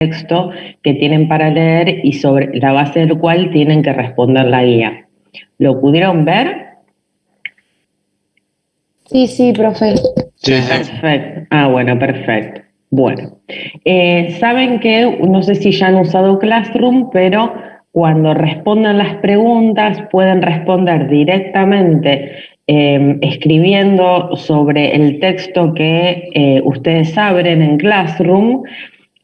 texto que tienen para leer y sobre la base del cual tienen que responder la guía. ¿Lo pudieron ver? Sí, profe. Sí, sí. Perfecto. Ah, bueno, perfecto. Bueno, saben que, no sé si ya han usado Classroom, pero cuando respondan las preguntas pueden responder directamente escribiendo sobre el texto que ustedes abren en Classroom.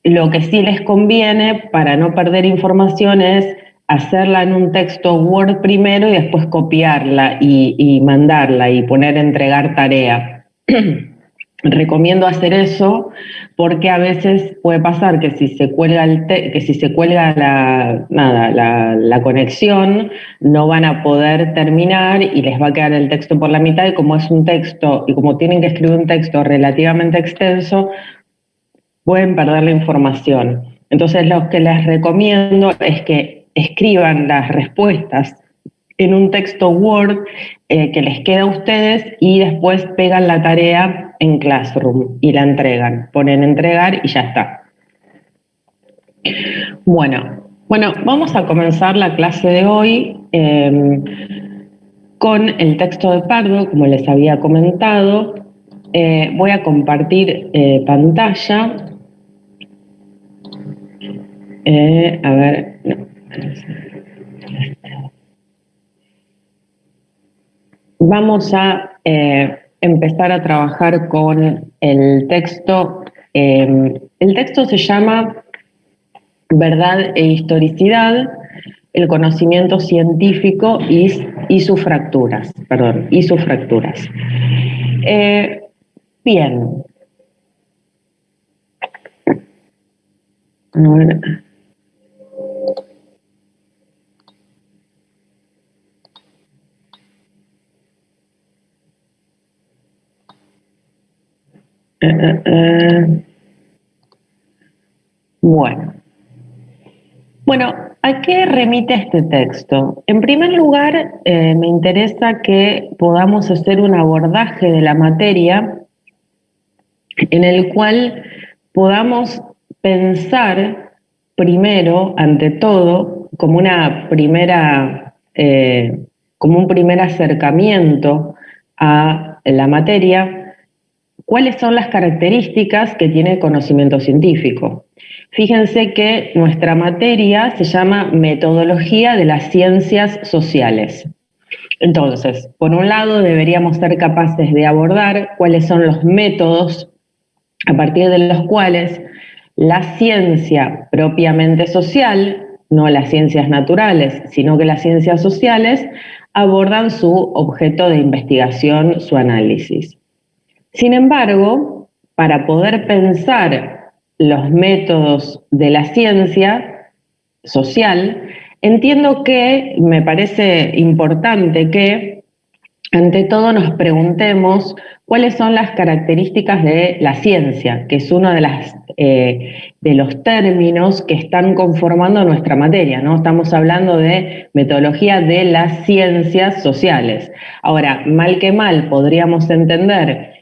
Lo que sí les conviene para no perder información es hacerla en un texto Word primero y después copiarla y mandarla y poner entregar tarea. Recomiendo hacer eso porque a veces puede pasar que si se cuelga la conexión, no van a poder terminar y les va a quedar el texto por la mitad, y como es un texto y como tienen que escribir un texto relativamente extenso, pueden perder la información. Entonces, lo que les recomiendo es que escriban las respuestas en un texto Word que les queda a ustedes y después pegan la tarea en Classroom y la entregan. Ponen entregar y ya está. Bueno, vamos a comenzar la clase de hoy con el texto de Pardo, como les había comentado. Voy a compartir pantalla. A ver, no. Vamos a empezar a trabajar con el texto. El texto se llama Verdad e historicidad, el conocimiento científico y sus fracturas. Bien. A ver. Bueno, ¿a qué remite este texto? En primer lugar, me interesa que podamos hacer un abordaje de la materia en el cual podamos pensar primero, ante todo, como como un primer acercamiento a la materia, cuáles son las características que tiene el conocimiento científico. Fíjense que nuestra materia se llama Metodología de las Ciencias Sociales. Entonces, por un lado, deberíamos ser capaces de abordar cuáles son los métodos a partir de los cuales la ciencia propiamente social, no las ciencias naturales, sino que las ciencias sociales, abordan su objeto de investigación, su análisis. Sin embargo, para poder pensar los métodos de la ciencia social, entiendo que me parece importante que, ante todo, nos preguntemos cuáles son las características de la ciencia, que es uno de los términos que están conformando nuestra materia, ¿no? Estamos hablando de metodología de las ciencias sociales. Ahora, mal que mal, podríamos entender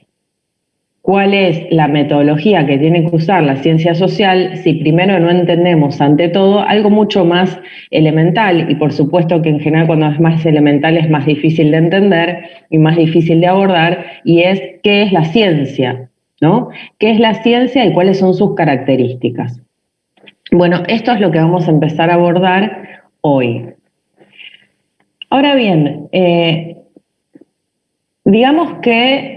cuál es la metodología que tiene que usar la ciencia social si primero no entendemos, ante todo, algo mucho más elemental, y por supuesto que en general cuando es más elemental es más difícil de entender y más difícil de abordar, y es qué es la ciencia, ¿no? ¿Qué es la ciencia y cuáles son sus características? Bueno, esto es lo que vamos a empezar a abordar hoy. Ahora bien, digamos que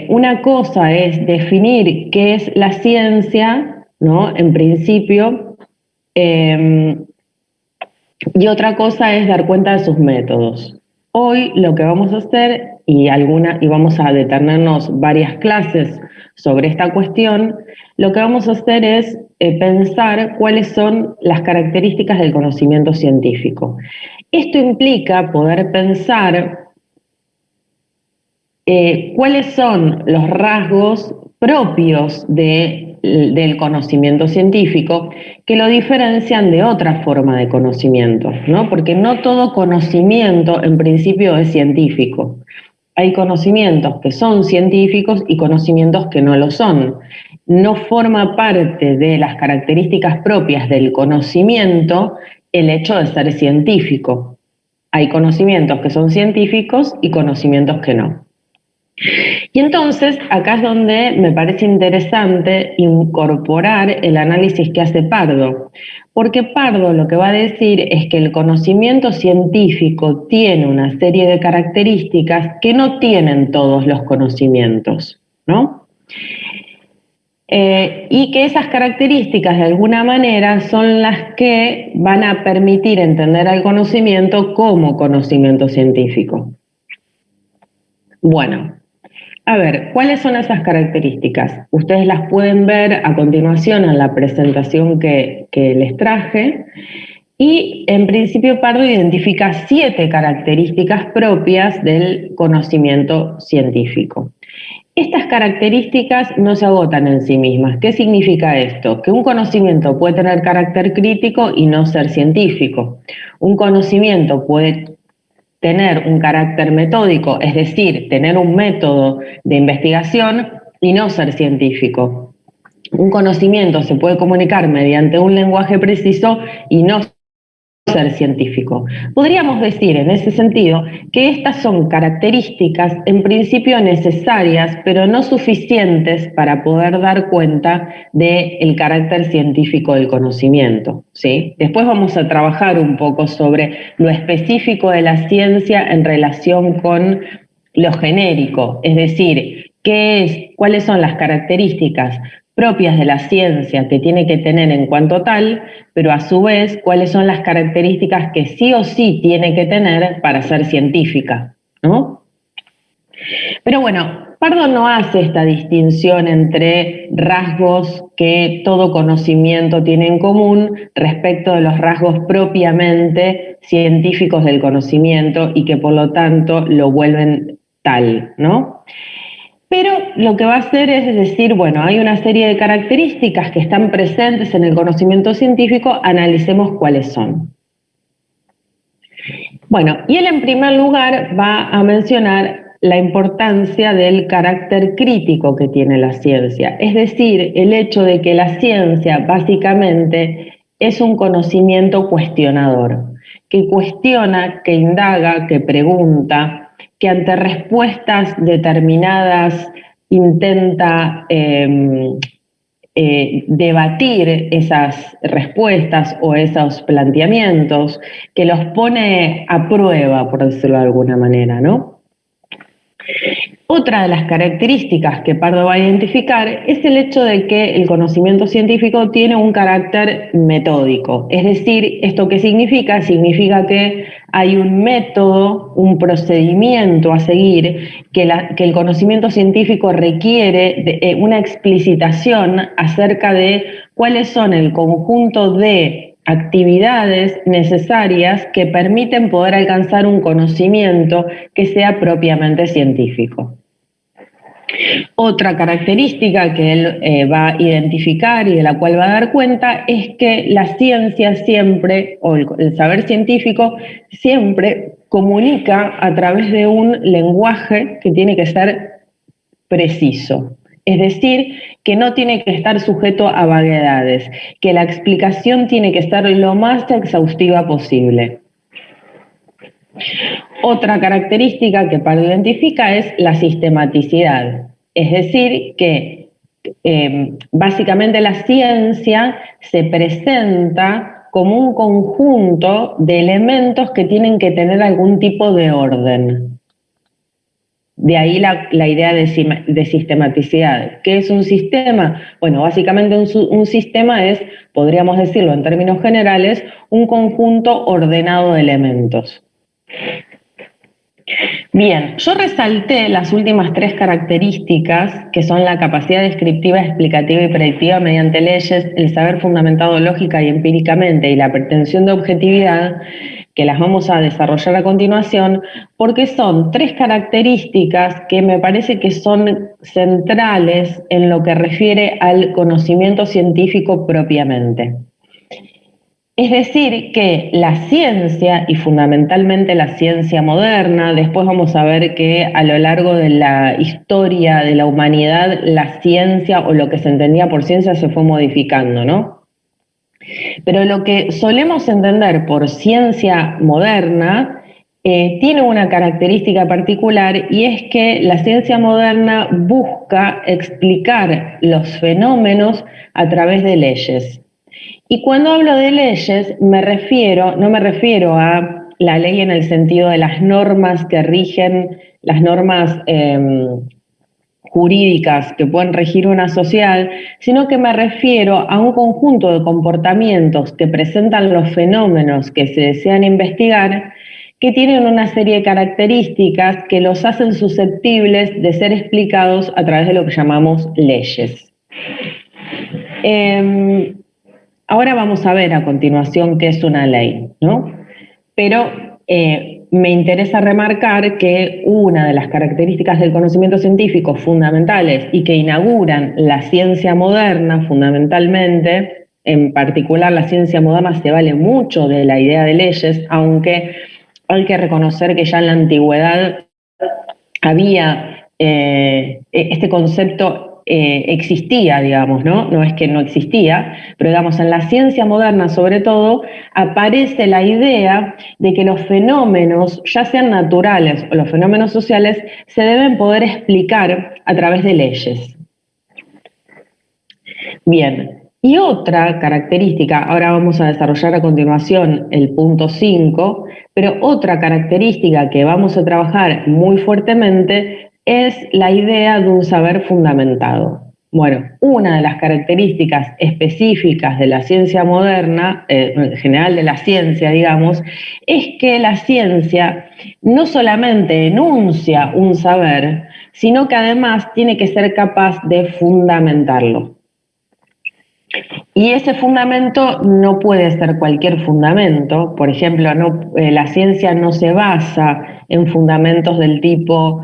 una cosa es definir qué es la ciencia, ¿no? En principio, y otra cosa es dar cuenta de sus métodos. Hoy lo que vamos a hacer, y vamos a detenernos varias clases sobre esta cuestión, lo que vamos a hacer es pensar cuáles son las características del conocimiento científico. Esto implica poder pensar cuáles son los rasgos propios del conocimiento científico que lo diferencian de otra forma de conocimiento, ¿no? Porque no todo conocimiento en principio es científico. Hay conocimientos que son científicos y conocimientos que no lo son. no forma parte de las características propias del conocimiento el hecho de ser científico. Hay conocimientos que son científicos y conocimientos que no. Y entonces, acá es donde me parece interesante incorporar el análisis que hace Pardo, porque Pardo lo que va a decir es que el conocimiento científico tiene una serie de características que no tienen todos los conocimientos, ¿no? Y que esas características de alguna manera son las que van a permitir entender al conocimiento como conocimiento científico. Bueno, a ver, ¿cuáles son esas características? Ustedes las pueden ver a continuación en la presentación que les traje. Y en principio Pardo identifica 7 características propias del conocimiento científico. Estas características no se agotan en sí mismas. ¿Qué significa esto? Que un conocimiento puede tener carácter crítico y no ser científico. Un conocimiento puede tener un carácter metódico, es decir, tener un método de investigación y no ser científico. Un conocimiento se puede comunicar mediante un lenguaje preciso y no ser científico. Podríamos decir en ese sentido que estas son características en principio necesarias, pero no suficientes para poder dar cuenta del carácter científico del conocimiento, ¿sí? Después vamos a trabajar un poco sobre lo específico de la ciencia en relación con lo genérico, es decir, cuáles son las características propias de la ciencia que tiene que tener en cuanto tal, pero a su vez, cuáles son las características que sí o sí tiene que tener para ser científica, ¿no? Pero bueno, Pardo no hace esta distinción entre rasgos que todo conocimiento tiene en común respecto de los rasgos propiamente científicos del conocimiento y que por lo tanto lo vuelven tal, ¿no? Pero lo que va a hacer es decir, bueno, hay una serie de características que están presentes en el conocimiento científico, analicemos cuáles son. Bueno, y él en primer lugar va a mencionar la importancia del carácter crítico que tiene la ciencia, es decir, el hecho de que la ciencia básicamente es un conocimiento cuestionador, que cuestiona, que indaga, que pregunta, que ante respuestas determinadas intenta debatir esas respuestas o esos planteamientos, que los pone a prueba, por decirlo de alguna manera, ¿no? Otra de las características que Pardo va a identificar es el hecho de que el conocimiento científico tiene un carácter metódico. Es decir, ¿esto qué significa? Significa que hay un método, un procedimiento a seguir, que el conocimiento científico requiere de una explicitación acerca de cuáles son el conjunto de actividades necesarias que permiten poder alcanzar un conocimiento que sea propiamente científico. Otra característica que él va a identificar y de la cual va a dar cuenta es que la ciencia siempre, o el saber científico, siempre comunica a través de un lenguaje que tiene que ser preciso. Es decir, que no tiene que estar sujeto a vaguedades, que la explicación tiene que ser lo más exhaustiva posible. Otra característica que Pardo identifica es la sistematicidad, es decir, que básicamente la ciencia se presenta como un conjunto de elementos que tienen que tener algún tipo de orden. De ahí la idea de sistematicidad. ¿Qué es un sistema? Bueno, básicamente un sistema es, podríamos decirlo en términos generales, un conjunto ordenado de elementos. Bien, yo resalté las últimas 3 características, que son la capacidad descriptiva, explicativa y predictiva mediante leyes, el saber fundamentado lógica y empíricamente y la pretensión de objetividad, que las vamos a desarrollar a continuación, porque son 3 características que me parece que son centrales en lo que refiere al conocimiento científico propiamente. Es decir, que la ciencia, y fundamentalmente la ciencia moderna, después vamos a ver que a lo largo de la historia de la humanidad, la ciencia o lo que se entendía por ciencia se fue modificando, ¿no? Pero lo que solemos entender por ciencia moderna tiene una característica particular, y es que la ciencia moderna busca explicar los fenómenos a través de leyes. Y cuando hablo de leyes, no me refiero a la ley en el sentido de las normas que rigen, las normas jurídicas que pueden regir una sociedad, sino que me refiero a un conjunto de comportamientos que presentan los fenómenos que se desean investigar, que tienen una serie de características que los hacen susceptibles de ser explicados a través de lo que llamamos leyes. Ahora vamos a ver a continuación qué es una ley, ¿no? Pero me interesa remarcar que una de las características del conocimiento científico fundamentales y que inauguran la ciencia moderna fundamentalmente, en particular la ciencia moderna se vale mucho de la idea de leyes, aunque hay que reconocer que ya en la antigüedad había este concepto existía, digamos, ¿no? No es que no existía, pero digamos, en la ciencia moderna sobre todo, aparece la idea de que los fenómenos, ya sean naturales o los fenómenos sociales, se deben poder explicar a través de leyes. Bien, y otra característica, ahora vamos a desarrollar a continuación el punto 5, pero otra característica que vamos a trabajar muy fuertemente es la idea de un saber fundamentado. Bueno, una de las características específicas de la ciencia moderna, en general de la ciencia, digamos, es que la ciencia no solamente enuncia un saber, sino que además tiene que ser capaz de fundamentarlo. Y ese fundamento no puede ser cualquier fundamento. Por ejemplo, la ciencia no se basa en fundamentos del tipo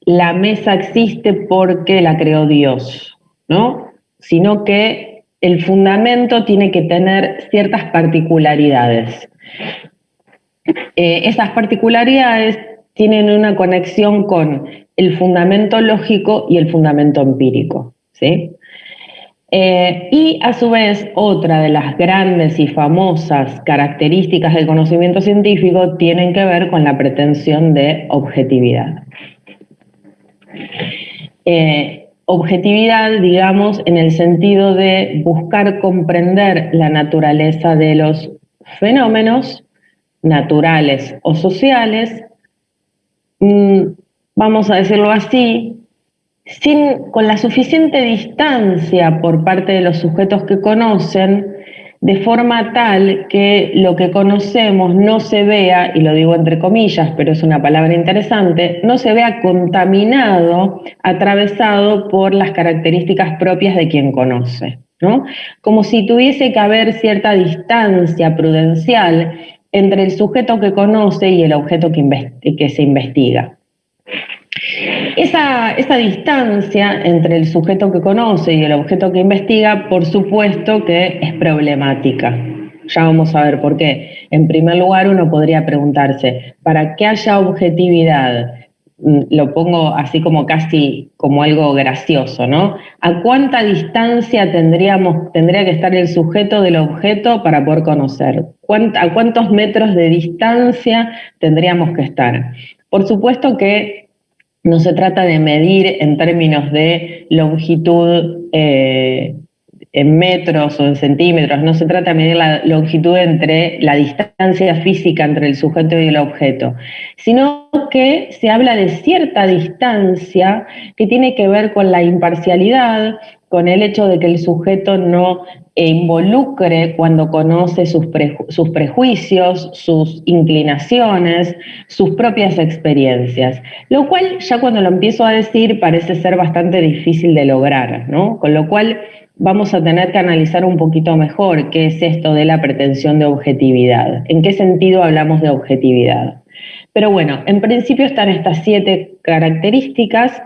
la mesa existe porque la creó Dios, ¿no? Sino que el fundamento tiene que tener ciertas particularidades. Esas particularidades tienen una conexión con el fundamento lógico y el fundamento empírico, ¿sí? Y a su vez, otra de las grandes y famosas características del conocimiento científico tienen que ver con la pretensión de objetividad. Objetividad, digamos, en el sentido de buscar comprender la naturaleza de los fenómenos naturales o sociales, vamos a decirlo así, con la suficiente distancia por parte de los sujetos que conocen, de forma tal que lo que conocemos no se vea, y lo digo entre comillas, pero es una palabra interesante, no se vea contaminado, atravesado por las características propias de quien conoce, ¿no? Como si tuviese que haber cierta distancia prudencial entre el sujeto que conoce y el objeto que se investiga. Esa distancia entre el sujeto que conoce y el objeto que investiga, por supuesto que es problemática. Ya vamos a ver por qué. En primer lugar, uno podría preguntarse, ¿para que haya objetividad? Lo pongo así como casi como algo gracioso, ¿no? ¿A cuánta distancia tendría que estar el sujeto del objeto para poder conocer? ¿A cuántos metros de distancia tendríamos que estar? Por supuesto que no se trata de medir en términos de longitud en metros o en centímetros, no se trata de medir la longitud entre la distancia física entre el sujeto y el objeto, sino que se habla de cierta distancia que tiene que ver con la imparcialidad, con el hecho de que el sujeto no involucre cuando conoce sus prejuicios, sus inclinaciones, sus propias experiencias, lo cual ya cuando lo empiezo a decir parece ser bastante difícil de lograr, ¿no? Con lo cual vamos a tener que analizar un poquito mejor qué es esto de la pretensión de objetividad, en qué sentido hablamos de objetividad. Pero bueno, en principio están estas 7 características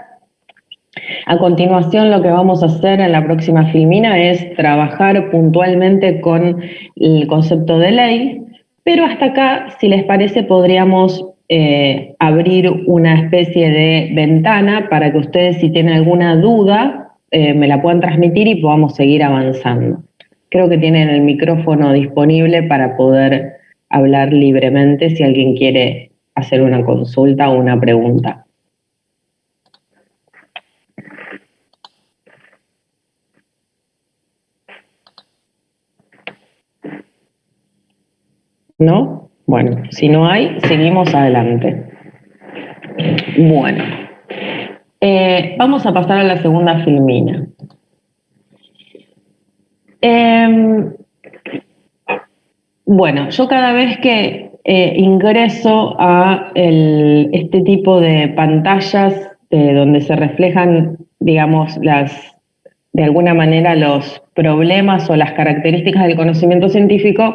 A continuación, lo que vamos a hacer en la próxima filmina es trabajar puntualmente con el concepto de ley, pero hasta acá, si les parece, podríamos abrir una especie de ventana para que ustedes, si tienen alguna duda, me la puedan transmitir y podamos seguir avanzando. Creo que tienen el micrófono disponible para poder hablar libremente si alguien quiere hacer una consulta o una pregunta. ¿No? Bueno, si no hay, seguimos adelante. Bueno, vamos a pasar a la segunda filmina. Bueno, yo cada vez que ingreso a este tipo de pantallas donde se reflejan, digamos, de alguna manera los problemas o las características del conocimiento científico,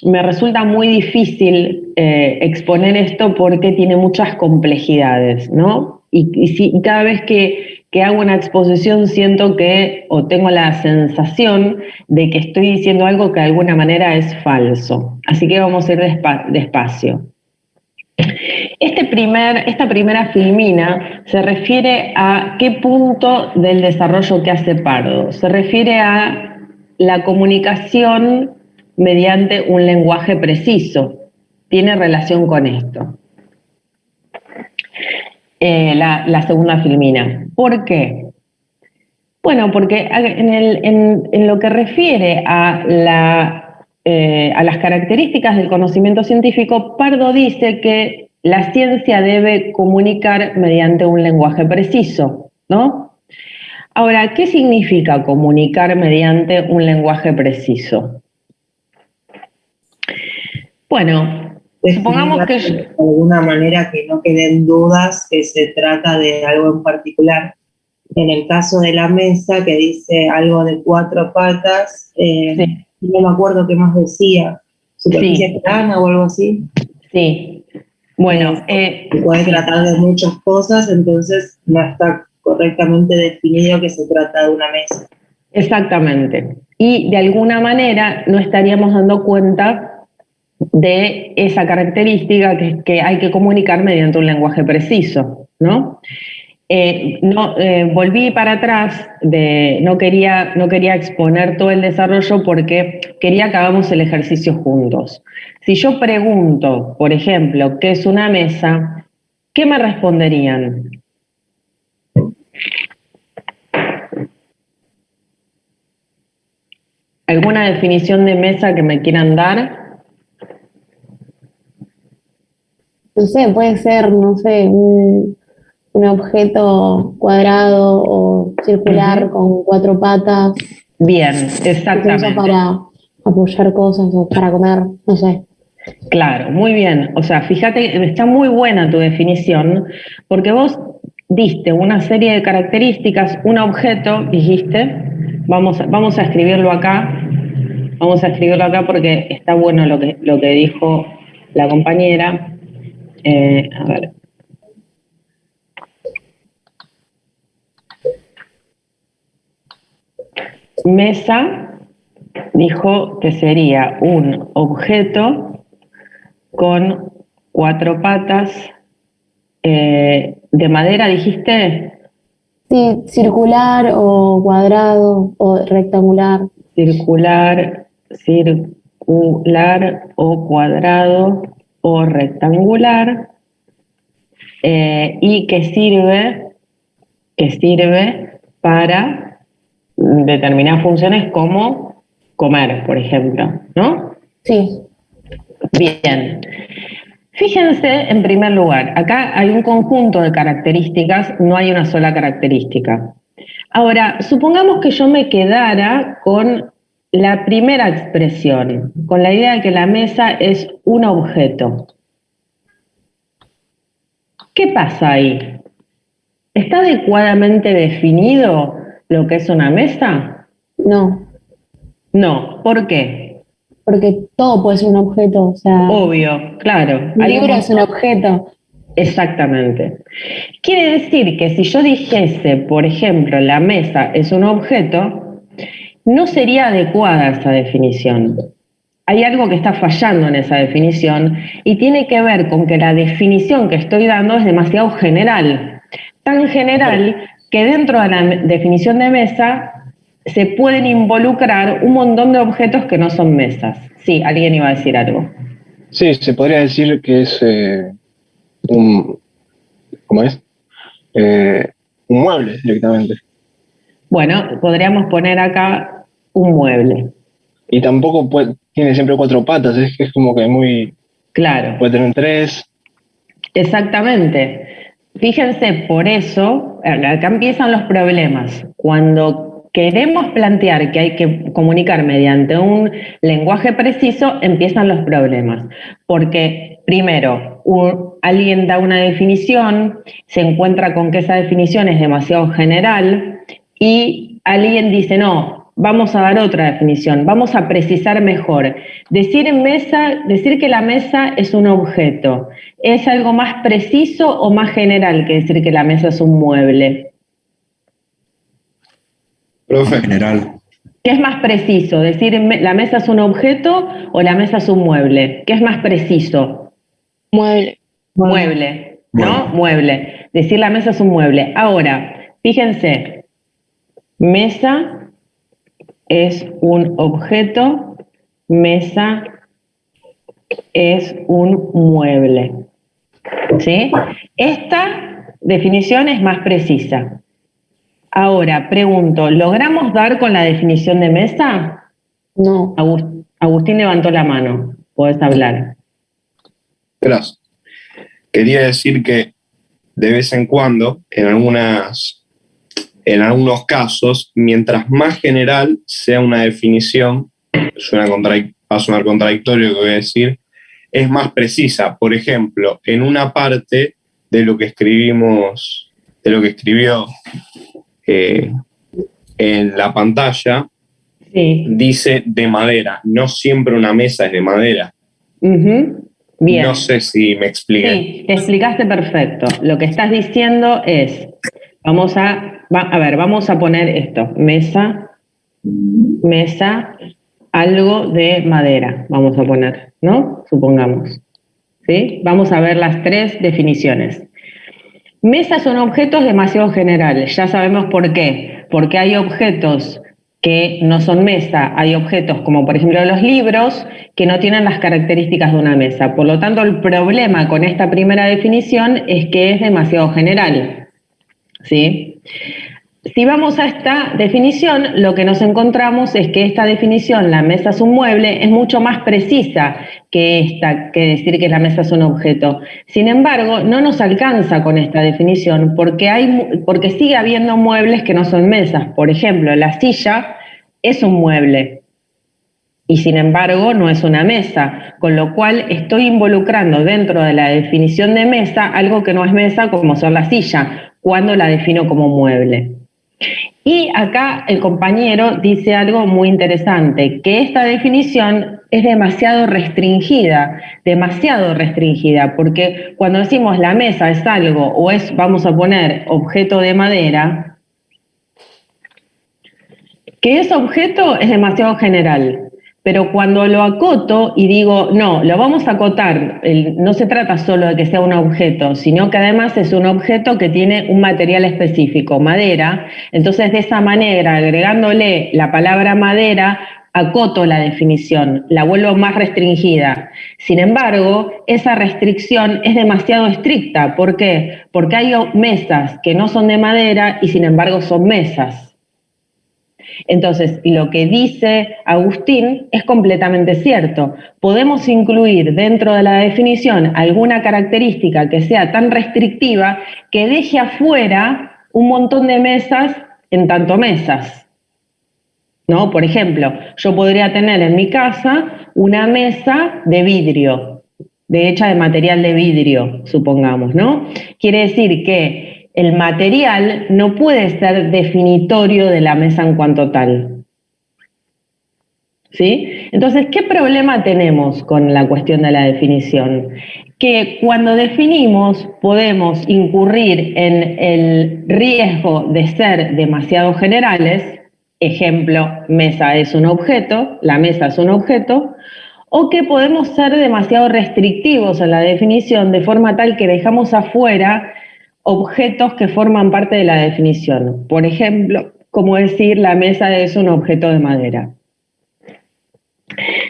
me resulta muy difícil exponer esto porque tiene muchas complejidades, ¿no? Y cada vez que hago una exposición siento que, o tengo la sensación de que estoy diciendo algo que de alguna manera es falso. Así que vamos a ir despacio. Esta primera filmina se refiere a qué punto del desarrollo que hace Pardo. Se refiere a la comunicación mediante un lenguaje preciso. Tiene relación con esto. La segunda filmina. ¿Por qué? Bueno, porque en lo que refiere a las características del conocimiento científico, Pardo dice que la ciencia debe comunicar mediante un lenguaje preciso, ¿no? Ahora, ¿qué significa comunicar mediante un lenguaje preciso? Bueno, supongamos que de alguna manera que no queden dudas que se trata de algo en particular. En el caso de la mesa, que dice algo de 4 patas, sí. No me acuerdo qué más decía, superficie plana o algo así. Sí, bueno. Puede tratar de muchas cosas, entonces no está correctamente definido que se trata de una mesa. Exactamente. Y de alguna manera no estaríamos dando cuenta de esa característica que hay que comunicar mediante un lenguaje preciso, ¿no? Volví para atrás, no quería exponer todo el desarrollo porque quería que hagamos el ejercicio juntos. Si yo pregunto, por ejemplo, ¿qué es una mesa?, ¿qué me responderían? ¿Alguna definición de mesa que me quieran dar? No sé, puede ser, no sé, un objeto cuadrado o circular con 4 patas. Bien, Que se usa para apoyar cosas o para comer, no sé. Claro, muy bien. O sea, fíjate, está muy buena tu definición, porque vos diste una serie de características, un objeto, dijiste, vamos a escribirlo acá, porque está bueno lo que dijo la compañera. A ver. Mesa dijo que sería un objeto con 4 patas, de madera, dijiste. Sí, circular o cuadrado o rectangular. Circular o cuadrado o rectangular, y que sirve para determinadas funciones como comer, por ejemplo, ¿no? Sí. Bien. Fíjense, en primer lugar, acá hay un conjunto de características, no hay una sola característica. Ahora, supongamos que yo me quedara con la primera expresión, con la idea de que la mesa es un objeto. ¿Qué pasa ahí? ¿Está adecuadamente definido lo que es una mesa? No. No, ¿por qué? Porque todo puede ser un objeto, o sea. Obvio, claro. Un libro es un objeto. Exactamente. Quiere decir que si yo dijese, por ejemplo, la mesa es un objeto, no sería adecuada esa definición. Hay algo que está fallando en esa definición y tiene que ver con que la definición que estoy dando es demasiado general. Tan general que dentro de la definición de mesa se pueden involucrar un montón de objetos que no son mesas. Sí, alguien iba a decir algo. Sí, se podría decir que es ¿cómo es? Un mueble directamente. Bueno, podríamos poner acá un mueble. Y tampoco tiene siempre 4 patas, es como que muy... Claro. Puede tener 3. Exactamente. Fíjense, por eso, acá empiezan los problemas. Cuando queremos plantear que hay que comunicar mediante un lenguaje preciso, empiezan los problemas. Porque, primero, alguien da una definición, se encuentra con que esa definición es demasiado general y alguien dice, no, vamos a dar otra definición, vamos a precisar mejor. Decir que la mesa es un objeto, ¿es algo más preciso o más general que decir que la mesa es un mueble? Profe. General. ¿Qué es más preciso? ¿Decir la mesa es un objeto o la mesa es un mueble? ¿Qué es más preciso? Mueble. Mueble, ¿no? Mueble. Decir la mesa es un mueble. Ahora, fíjense, mesa es un objeto, mesa es un mueble. ¿Sí? Esta definición es más precisa. Ahora, pregunto, ¿logramos dar con la definición de mesa? No. Agustín levantó la mano. Podés hablar. Gracias. Quería decir que de vez en cuando, en algunos casos, mientras más general sea una definición, va a sonar contradictorio lo que voy a decir, es más precisa. Por ejemplo, en una parte de lo que escribimos, de lo que escribió en la pantalla, sí, dice de madera. No siempre una mesa es de madera. Bien. No sé si me expliqué. Sí, te explicaste perfecto. Lo que estás diciendo es, vamos a poner esto, mesa, algo de madera, vamos a poner, ¿no? Supongamos. ¿Sí? Vamos a ver las 3 definiciones. Mesas son objetos demasiado generales, ya sabemos por qué. Porque hay objetos que no son mesa, hay objetos como por ejemplo los libros que no tienen las características de una mesa. Por lo tanto, el problema con esta primera definición es que es demasiado general. ¿Sí? Si vamos a esta definición, lo que nos encontramos es que esta definición, la mesa es un mueble, es mucho más precisa que esta, que decir que la mesa es un objeto. Sin embargo, no nos alcanza con esta definición porque sigue habiendo muebles que no son mesas. Por ejemplo, la silla es un mueble y sin embargo no es una mesa, con lo cual estoy involucrando dentro de la definición de mesa algo que no es mesa como son la silla, cuando la defino como mueble. Y acá el compañero dice algo muy interesante, que esta definición es demasiado restringida, porque cuando decimos la mesa es algo o es, vamos a poner, objeto de madera, que es objeto es demasiado general. Pero cuando lo acoto y digo, no, lo vamos a acotar, no se trata solo de que sea un objeto, sino que además es un objeto que tiene un material específico, madera, entonces de esa manera, agregándole la palabra madera, acoto la definición, la vuelvo más restringida. Sin embargo, esa restricción es demasiado estricta. ¿Por qué? Porque hay mesas que no son de madera y sin embargo son mesas. Entonces, lo que dice Agustín es completamente cierto. Podemos incluir dentro de la definición alguna característica que sea tan restrictiva que deje afuera un montón de mesas en tanto mesas. ¿No? Por ejemplo, yo podría tener en mi casa una mesa de vidrio, hecha de material de vidrio, supongamos, ¿no? Quiere decir que el material no puede ser definitorio de la mesa en cuanto tal. ¿Sí? Entonces, ¿qué problema tenemos con la cuestión de la definición? Que cuando definimos podemos incurrir en el riesgo de ser demasiado generales, ejemplo, mesa es un objeto, la mesa es un objeto, o que podemos ser demasiado restrictivos en la definición de forma tal que dejamos afuera objetos que forman parte de la definición. Por ejemplo, como decir la mesa es un objeto de madera.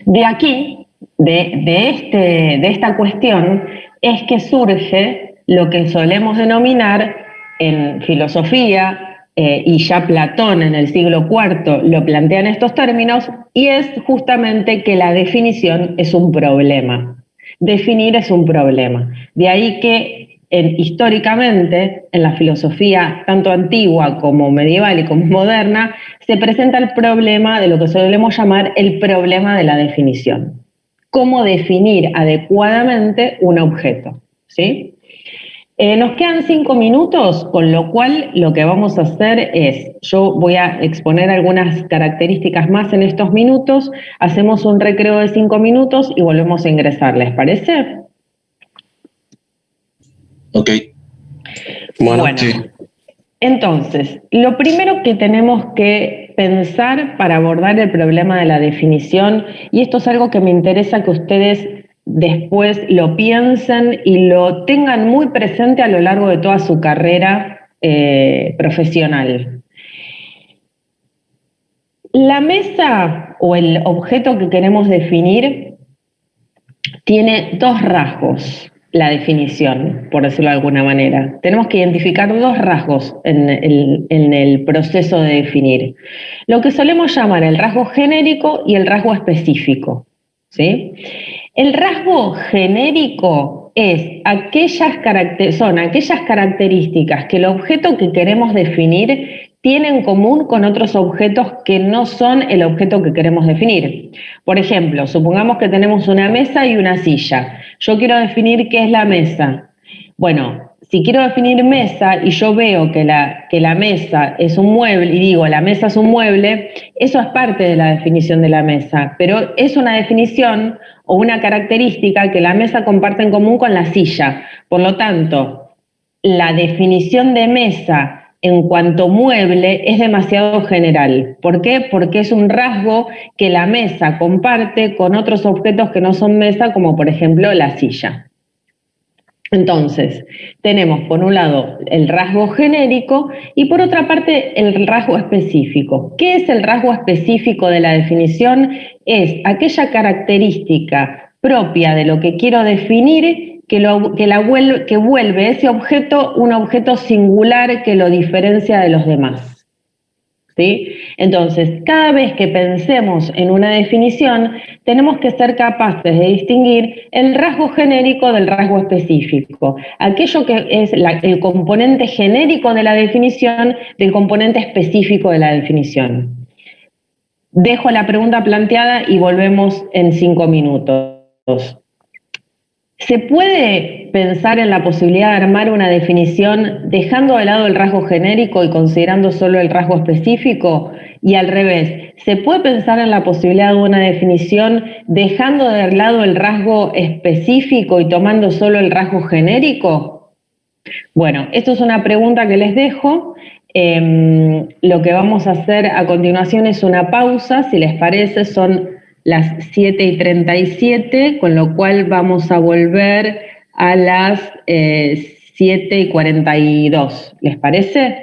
De aquí, de esta cuestión, es que surge lo que solemos denominar en filosofía, y ya Platón en el siglo IV lo plantea en estos términos, y es justamente que la definición es un problema. Definir es un problema. De ahí que históricamente, en la filosofía tanto antigua como medieval y como moderna, se presenta el problema de lo que solemos llamar el problema de la definición. Cómo definir adecuadamente un objeto, ¿sí? Nos quedan 5 minutos, con lo cual lo que vamos a hacer es, yo voy a exponer algunas características más en estos minutos, hacemos un recreo de 5 minutos y volvemos a ingresar, ¿les parece? Ok. Bueno, Sí. entonces, lo primero que tenemos que pensar para abordar el problema de la definición, y esto es algo que me interesa que ustedes después lo piensen y lo tengan muy presente a lo largo de toda su carrera profesional. La mesa o el objeto que queremos definir tiene dos rasgos, la definición, por decirlo de alguna manera. Tenemos que identificar dos rasgos en el proceso de definir. Lo que solemos llamar el rasgo genérico y el rasgo específico, ¿sí? El rasgo genérico son aquellas características que el objeto que queremos definir tiene en común con otros objetos que no son el objeto que queremos definir. Por ejemplo, supongamos que tenemos una mesa y una silla. Yo quiero definir qué es la mesa. Bueno, si quiero definir mesa y yo veo que la mesa es un mueble, y digo la mesa es un mueble, eso es parte de la definición de la mesa, pero es una definición o una característica que la mesa comparte en común con la silla. Por lo tanto, la definición de mesa en cuanto mueble es demasiado general. ¿Por qué? Porque es un rasgo que la mesa comparte con otros objetos que no son mesa, como por ejemplo la silla. Entonces, tenemos por un lado el rasgo genérico y por otra parte el rasgo específico. ¿Qué es el rasgo específico de la definición? Es aquella característica propia de lo que quiero definir que vuelve ese objeto un objeto singular que lo diferencia de los demás. ¿Sí? Entonces, cada vez que pensemos en una definición, tenemos que ser capaces de distinguir el rasgo genérico del rasgo específico, aquello que es el componente genérico de la definición del componente específico de la definición. Dejo la pregunta planteada y volvemos en 5 minutos. ¿Se puede pensar en la posibilidad de armar una definición dejando de lado el rasgo genérico y considerando solo el rasgo específico? Y al revés, ¿se puede pensar en la posibilidad de una definición dejando de lado el rasgo específico y tomando solo el rasgo genérico? Bueno, esto es una pregunta que les dejo. Lo que vamos a hacer a continuación es una pausa, si les parece, son las 7:37, con lo cual vamos a volver a las 7:42. ¿Les parece?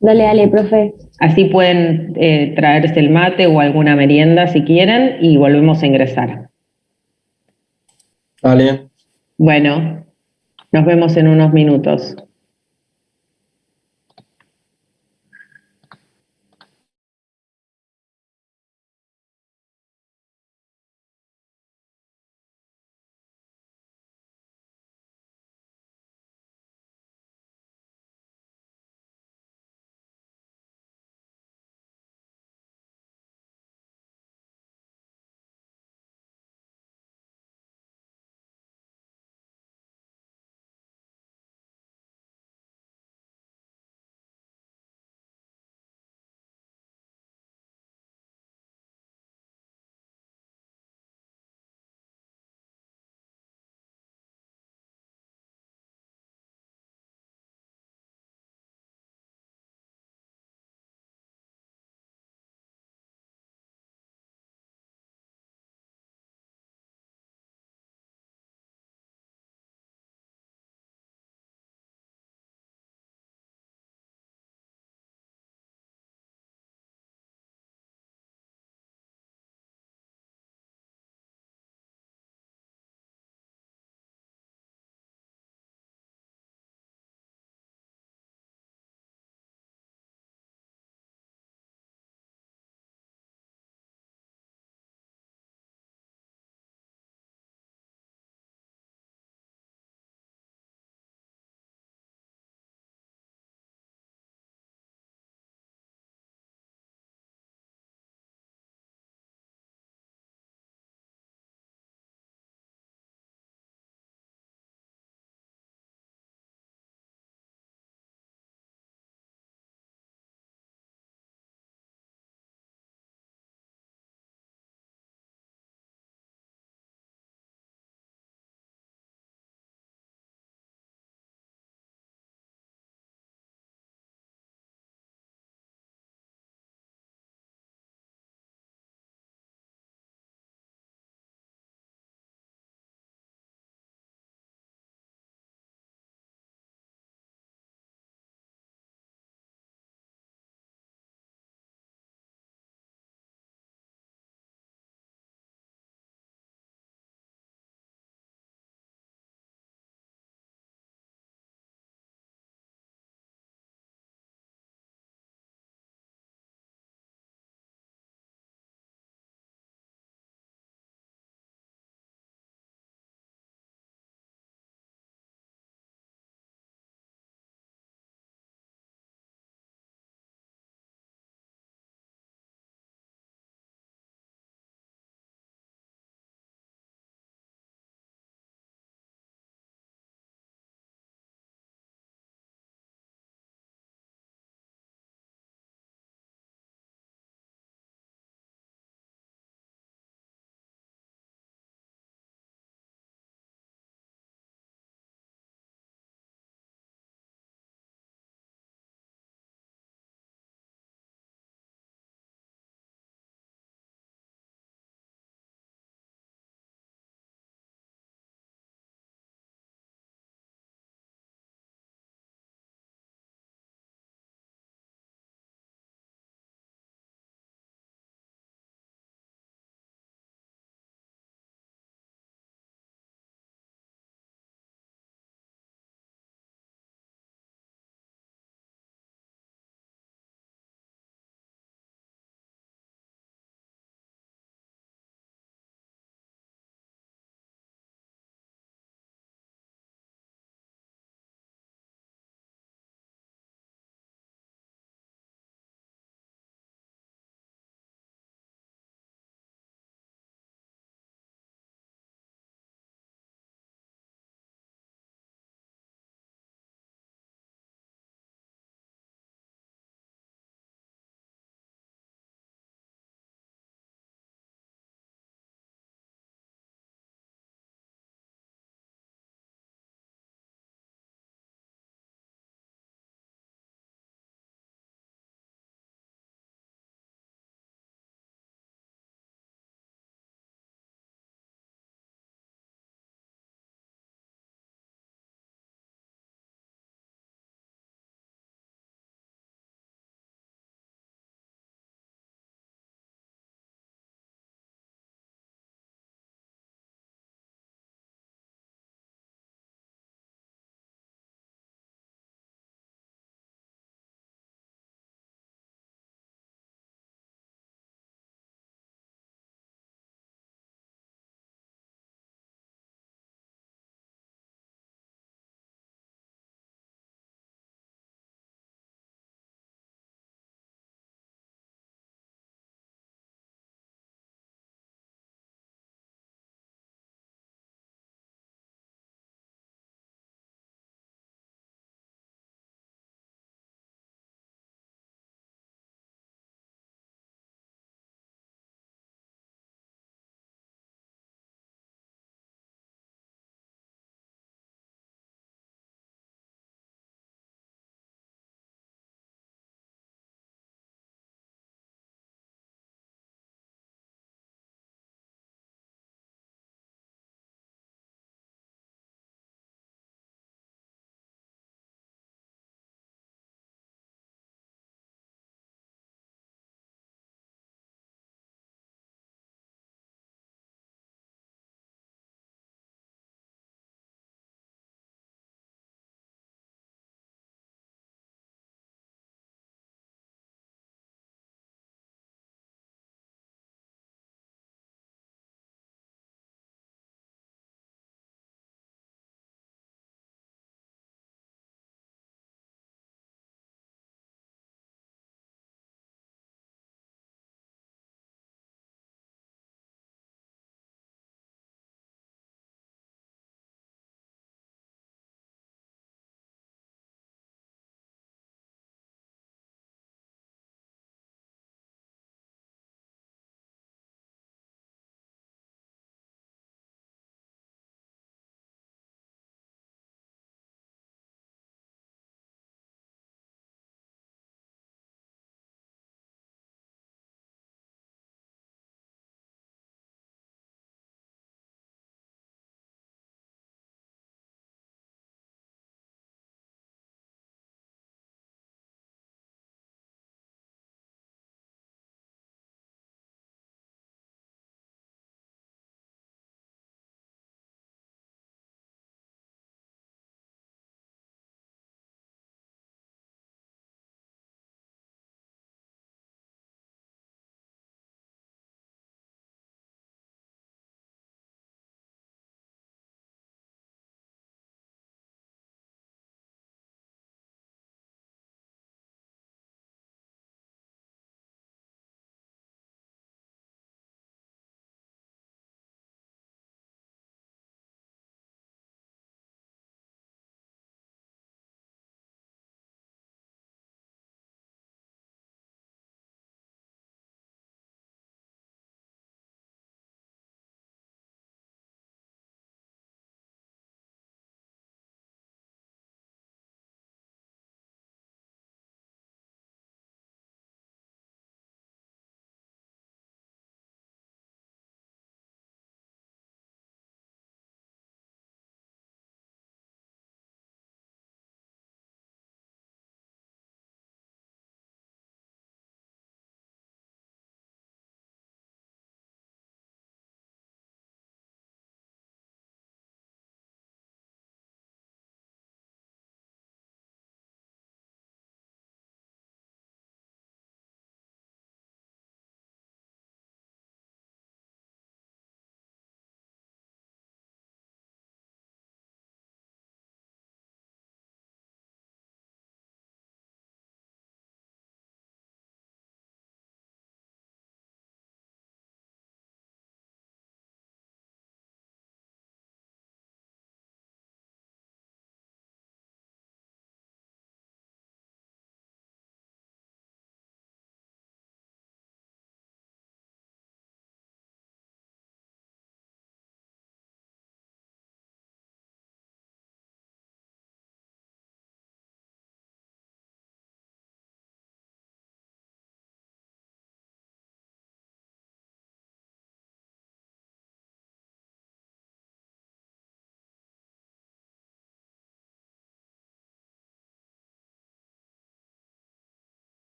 Dale, profe. Así pueden traerse el mate o alguna merienda si quieren y volvemos a ingresar. Vale. Bueno, nos vemos en unos minutos.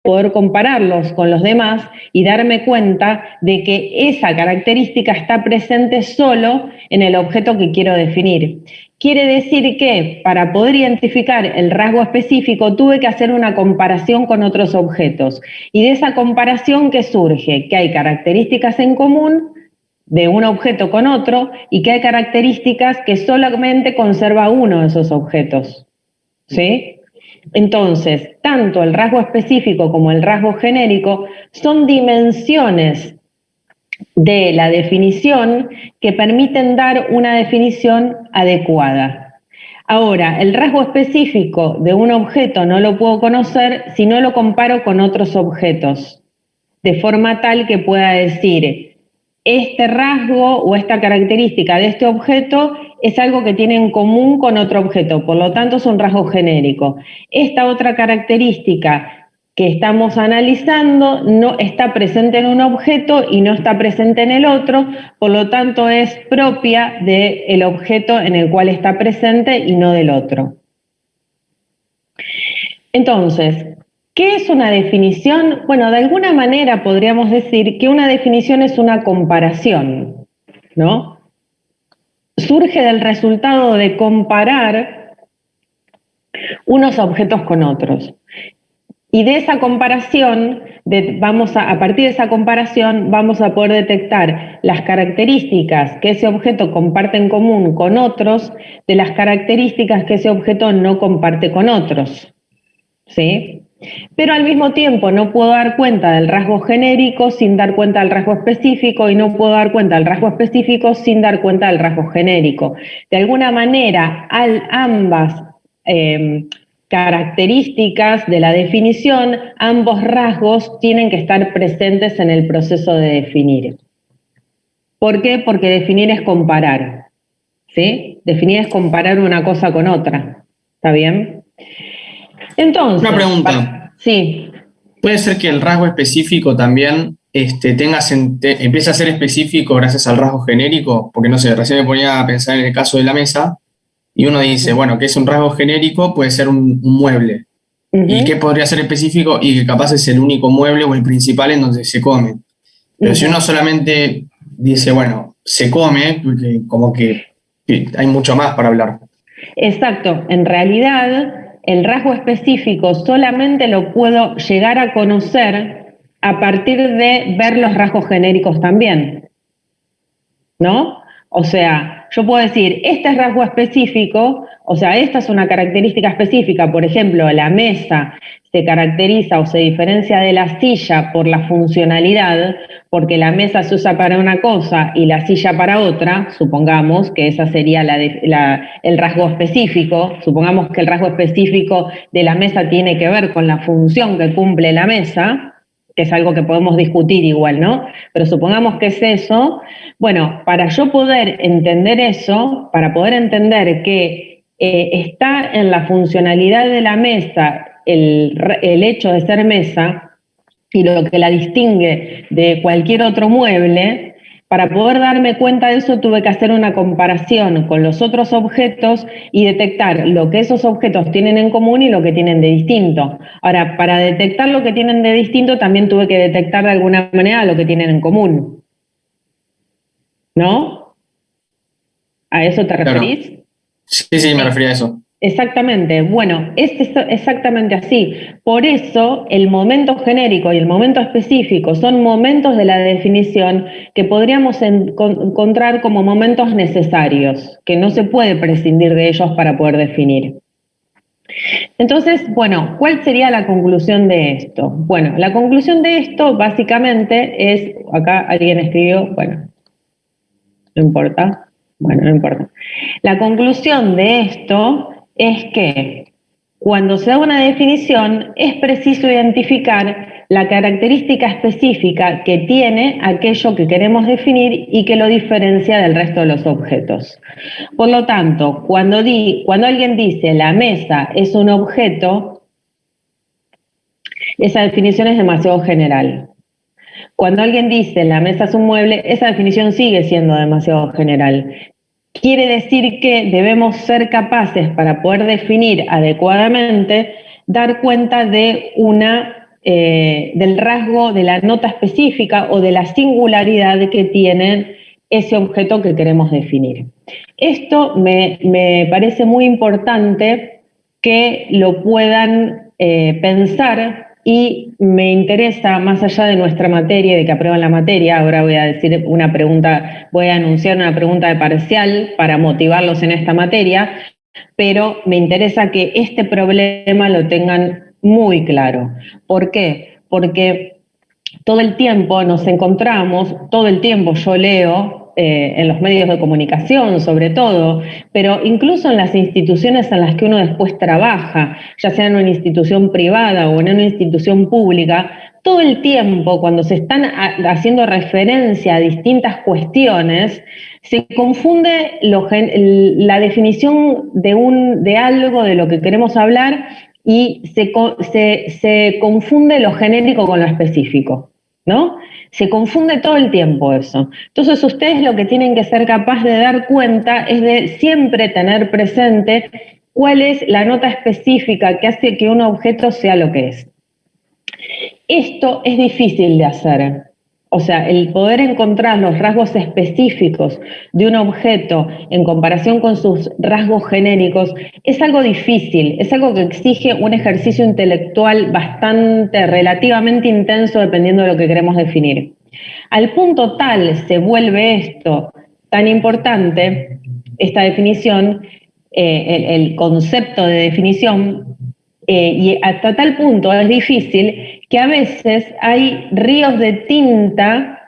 poder compararlos con los demás y darme cuenta de que esa característica está presente solo en el objeto que quiero definir. Quiere decir que para poder identificar el rasgo específico tuve que hacer una comparación con otros objetos. Y de esa comparación, ¿qué surge? Que hay características en común de un objeto con otro y que hay características que solamente conserva uno de esos objetos. ¿Sí? Entonces, tanto el rasgo específico como el rasgo genérico son dimensiones de la definición que permiten dar una definición adecuada. Ahora, el rasgo específico de un objeto no lo puedo conocer si no lo comparo con otros objetos, de forma tal que pueda decir, este rasgo o esta característica de este objeto es algo que tiene en común con otro objeto, por lo tanto es un rasgo genérico. Esta otra característica que estamos analizando no está presente en un objeto y no está presente en el otro, por lo tanto es propia del objeto en el cual está presente y no del otro. Entonces, ¿qué es una definición? Bueno, de alguna manera podríamos decir que una definición es una comparación, ¿no? Surge del resultado de comparar unos objetos con otros. Y de esa comparación, a partir de esa comparación, vamos a poder detectar las características que ese objeto comparte en común con otros, de las características que ese objeto no comparte con otros. ¿Sí? Pero al mismo tiempo no puedo dar cuenta del rasgo genérico sin dar cuenta del rasgo específico y no puedo dar cuenta del rasgo específico sin dar cuenta del rasgo genérico. De alguna manera, ambas características de la definición, ambos rasgos tienen que estar presentes en el proceso de definir. ¿Por qué? Porque definir es comparar, ¿sí? Definir es comparar una cosa con otra, ¿está bien? Entonces, una pregunta. Sí. ¿Puede ser que el rasgo específico también empiece a ser específico gracias al rasgo genérico? Porque no sé, recién me ponía a pensar en el caso de la mesa y uno dice, bueno, que es un rasgo genérico, puede ser un mueble. ¿Y qué podría ser específico? Y que capaz es el único mueble o el principal en donde se come. Pero si uno solamente dice, bueno, se come, porque como que hay mucho más para hablar. Exacto. En realidad, el rasgo específico solamente lo puedo llegar a conocer a partir de ver los rasgos genéricos también, ¿no? O sea, yo puedo decir, este es rasgo específico, o sea, esta es una característica específica, por ejemplo, la mesa se caracteriza o se diferencia de la silla por la funcionalidad, porque la mesa se usa para una cosa y la silla para otra, supongamos que esa sería el rasgo específico, supongamos que el rasgo específico de la mesa tiene que ver con la función que cumple la mesa, que es algo que podemos discutir igual, ¿no? Pero supongamos que es eso. Bueno, para yo poder entender eso, para poder entender que está en la funcionalidad de la mesa el hecho de ser mesa y lo que la distingue de cualquier otro mueble, para poder darme cuenta de eso tuve que hacer una comparación con los otros objetos y detectar lo que esos objetos tienen en común y lo que tienen de distinto. Ahora, para detectar lo que tienen de distinto también tuve que detectar de alguna manera lo que tienen en común. ¿No? ¿A eso te referís? Claro. Sí, me refería a eso. Exactamente, bueno, es exactamente así. Por eso el momento genérico y el momento específico son momentos de la definición que podríamos encontrar como momentos necesarios, que no se puede prescindir de ellos para poder definir. Entonces, bueno, ¿cuál sería la conclusión de esto? Bueno, la conclusión de esto básicamente es, acá alguien escribió, bueno, no importa, bueno, no importa. La conclusión de esto es que cuando se da una definición es preciso identificar la característica específica que tiene aquello que queremos definir y que lo diferencia del resto de los objetos. Por lo tanto, cuando alguien dice la mesa es un objeto, esa definición es demasiado general. Cuando alguien dice la mesa es un mueble, esa definición sigue siendo demasiado general. Quiere decir que debemos ser capaces, para poder definir adecuadamente, dar cuenta de una del rasgo, de la nota específica o de la singularidad que tiene ese objeto que queremos definir. Esto me parece muy importante que lo puedan pensar, y me interesa, más allá de nuestra materia, de que aprueban la materia, ahora voy a decir una pregunta, voy a anunciar una pregunta de parcial para motivarlos en esta materia, pero me interesa que este problema lo tengan muy claro. ¿Por qué? Porque todo el tiempo nos encontramos, todo el tiempo yo leo en los medios de comunicación sobre todo, pero incluso en las instituciones en las que uno después trabaja, ya sea en una institución privada o en una institución pública, todo el tiempo cuando se están haciendo referencia a distintas cuestiones, se confunde la definición de algo de lo que queremos hablar y se confunde lo genérico con lo específico, ¿no? Se confunde todo el tiempo eso. Entonces ustedes lo que tienen que ser capaz de dar cuenta es de siempre tener presente cuál es la nota específica que hace que un objeto sea lo que es. Esto es difícil de hacer. O sea, el poder encontrar los rasgos específicos de un objeto en comparación con sus rasgos genéricos es algo difícil, es algo que exige un ejercicio intelectual relativamente intenso dependiendo de lo que queremos definir. Al punto tal se vuelve esto tan importante, esta definición, el concepto de definición, y hasta tal punto es difícil que a veces hay ríos de tinta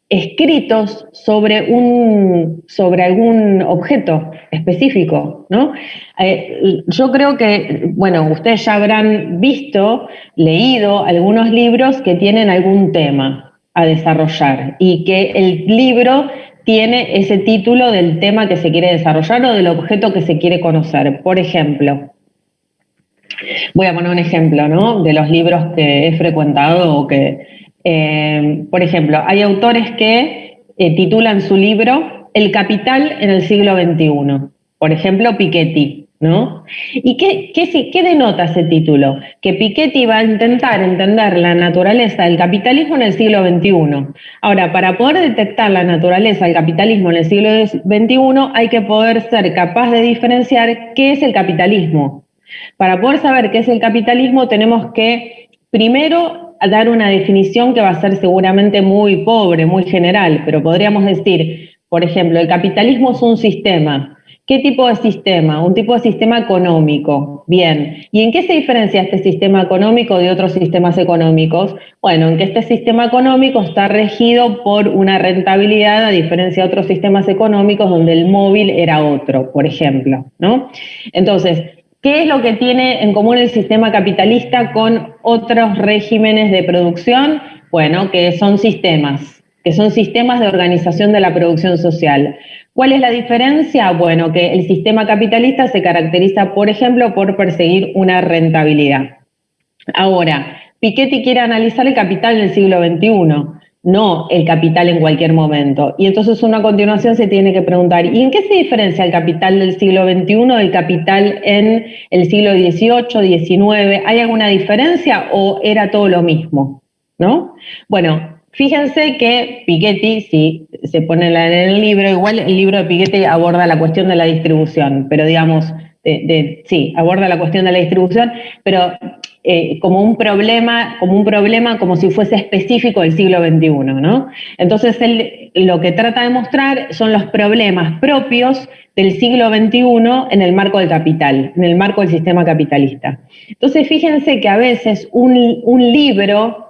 escritos sobre algún objeto específico, ¿no? Yo creo que, bueno, ustedes ya habrán leído algunos libros que tienen algún tema a desarrollar y que el libro tiene ese título del tema que se quiere desarrollar o del objeto que se quiere conocer. Por ejemplo, voy a poner un ejemplo, ¿no?, de los libros que he frecuentado o que, por ejemplo, hay autores que titulan su libro El capital en el siglo XXI. Por ejemplo, Piketty, ¿no? ¿Y qué denota ese título? Que Piketty va a intentar entender la naturaleza del capitalismo en el siglo XXI. Ahora, para poder detectar la naturaleza del capitalismo en el siglo XXI, hay que poder ser capaz de diferenciar qué es el capitalismo. Para poder saber qué es el capitalismo tenemos que primero dar una definición que va a ser seguramente muy pobre, muy general, pero podríamos decir, por ejemplo, el capitalismo es un sistema. ¿Qué tipo de sistema? Un tipo de sistema económico. Bien. ¿Y en qué se diferencia este sistema económico de otros sistemas económicos? Bueno, en que este sistema económico está regido por una rentabilidad a diferencia de otros sistemas económicos donde el móvil era otro, por ejemplo, ¿no? Entonces, ¿qué es lo que tiene en común el sistema capitalista con otros regímenes de producción? Bueno, que son sistemas de organización de la producción social. ¿Cuál es la diferencia? Bueno, que el sistema capitalista se caracteriza, por ejemplo, por perseguir una rentabilidad. Ahora, Piketty quiere analizar el capital en el siglo XXI, no el capital en cualquier momento. Y entonces uno a continuación se tiene que preguntar, ¿y en qué se diferencia el capital del siglo XXI del capital en el siglo XVIII, XIX? ¿Hay alguna diferencia o era todo lo mismo? ¿No? Bueno, fíjense que Piketty, si se pone en el libro, igual el libro de Piketty aborda la cuestión de la distribución, pero digamos, sí, aborda la cuestión de la distribución, pero como un problema, como si fuese específico del siglo XXI, ¿no? Entonces él lo que trata de mostrar son los problemas propios del siglo XXI en el marco del capital, en el marco del sistema capitalista. Entonces fíjense que a veces un libro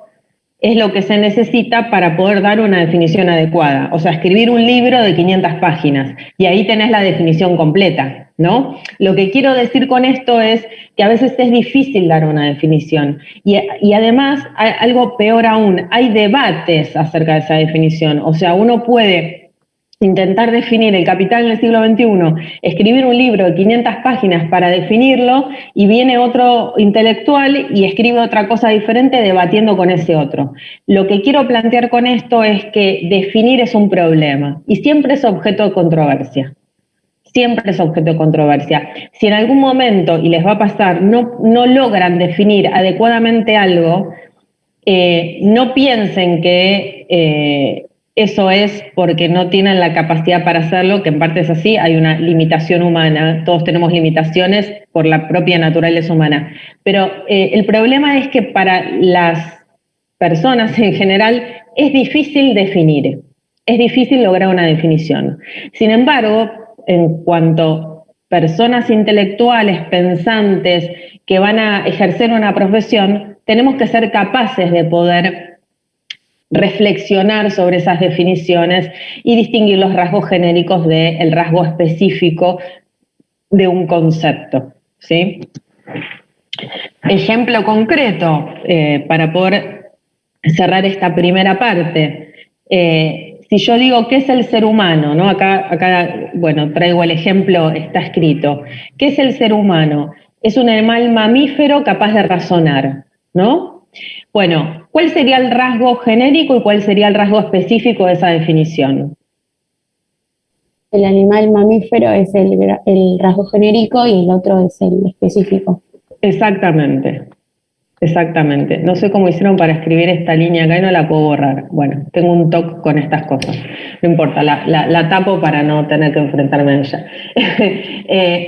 es lo que se necesita para poder dar una definición adecuada. O sea, escribir un libro de 500 páginas y ahí tenés la definición completa, ¿no? Lo que quiero decir con esto es que a veces es difícil dar una definición y además, algo peor aún, hay debates acerca de esa definición. O sea, uno puede intentar definir el capital en el siglo XXI, escribir un libro de 500 páginas para definirlo y viene otro intelectual y escribe otra cosa diferente debatiendo con ese otro. Lo que quiero plantear con esto es que definir es un problema y siempre es objeto de controversia. siempre es objeto de controversia. Si en algún momento, y les va a pasar, no logran definir adecuadamente algo, no piensen que eso es porque no tienen la capacidad para hacerlo, que en parte es así, hay una limitación humana, todos tenemos limitaciones por la propia naturaleza humana, pero el problema es que para las personas en general es difícil definir, es difícil lograr una definición. Sin embargo, en cuanto personas intelectuales, pensantes, que van a ejercer una profesión, tenemos que ser capaces de poder reflexionar sobre esas definiciones y distinguir los rasgos genéricos del rasgo específico de un concepto, ¿sí? Ejemplo concreto, para poder cerrar esta primera parte. Si yo digo, ¿qué es el ser humano? ¿No? Acá, bueno, traigo el ejemplo, está escrito. ¿Qué es el ser humano? Es un animal mamífero capaz de razonar, ¿no? Bueno, ¿cuál sería el rasgo genérico y cuál sería el rasgo específico de esa definición? El animal mamífero es el rasgo genérico y el otro es el específico. Exactamente. Exactamente. No sé cómo hicieron para escribir esta línea acá y no la puedo borrar. Bueno, tengo un toque con estas cosas. No importa, la tapo para no tener que enfrentarme a ella.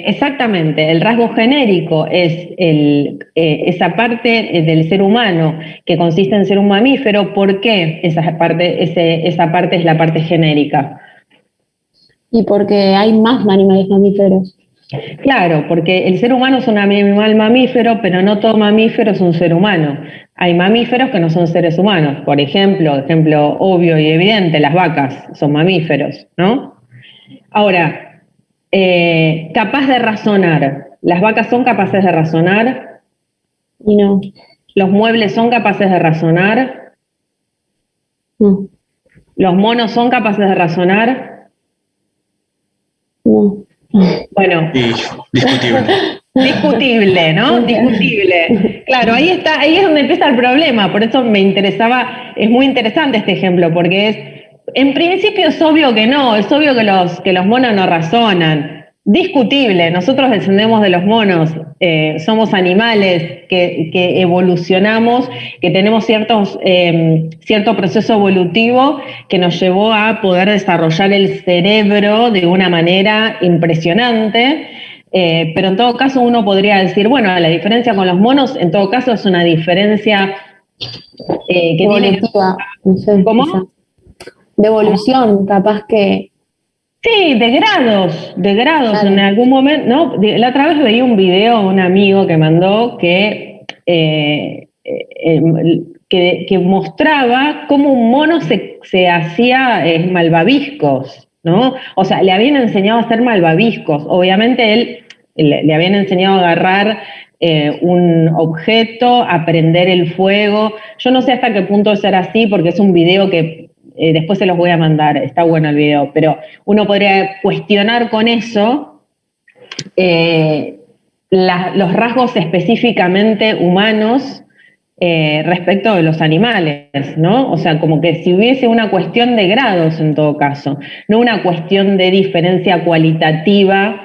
Exactamente, el rasgo genérico es esa parte del ser humano que consiste en ser un mamífero. ¿Por qué esa parte es la parte genérica? Y porque hay más animales mamíferos. Claro, porque el ser humano es un animal mamífero, pero no todo mamífero es un ser humano. Hay mamíferos que no son seres humanos. Por ejemplo obvio y evidente, las vacas son mamíferos, ¿no? Ahora, capaz de razonar. ¿Las vacas son capaces de razonar? Y no. ¿Los muebles son capaces de razonar? No. ¿Los monos son capaces de razonar? No. Bueno. Y discutible. Discutible, ¿no? Discutible. Claro, ahí es donde empieza el problema, por eso me interesaba, es muy interesante este ejemplo, porque en principio es obvio que no, es obvio que los monos no razonan. Discutible, nosotros descendemos de los monos, somos animales que evolucionamos, que tenemos cierto proceso evolutivo que nos llevó a poder desarrollar el cerebro de una manera impresionante. Pero en todo caso uno podría decir, bueno, la diferencia con los monos, en todo caso es una diferencia que evolutiva, no sé, ¿Cómo? quizá. De evolución, capaz que... Sí, de grados, Claro. en algún momento, ¿no? La otra vez veía un video, un amigo que mandó que mostraba cómo un mono se hacía malvaviscos, ¿no? O sea, le habían enseñado a hacer malvaviscos. Obviamente él le habían enseñado a agarrar un objeto, a prender el fuego. Yo no sé hasta qué punto eso era así, porque es un video que después se los voy a mandar, está bueno el video, pero uno podría cuestionar con eso los rasgos específicamente humanos respecto de los animales, ¿no? O sea, como que si hubiese una cuestión de grados en todo caso, no una cuestión de diferencia cualitativa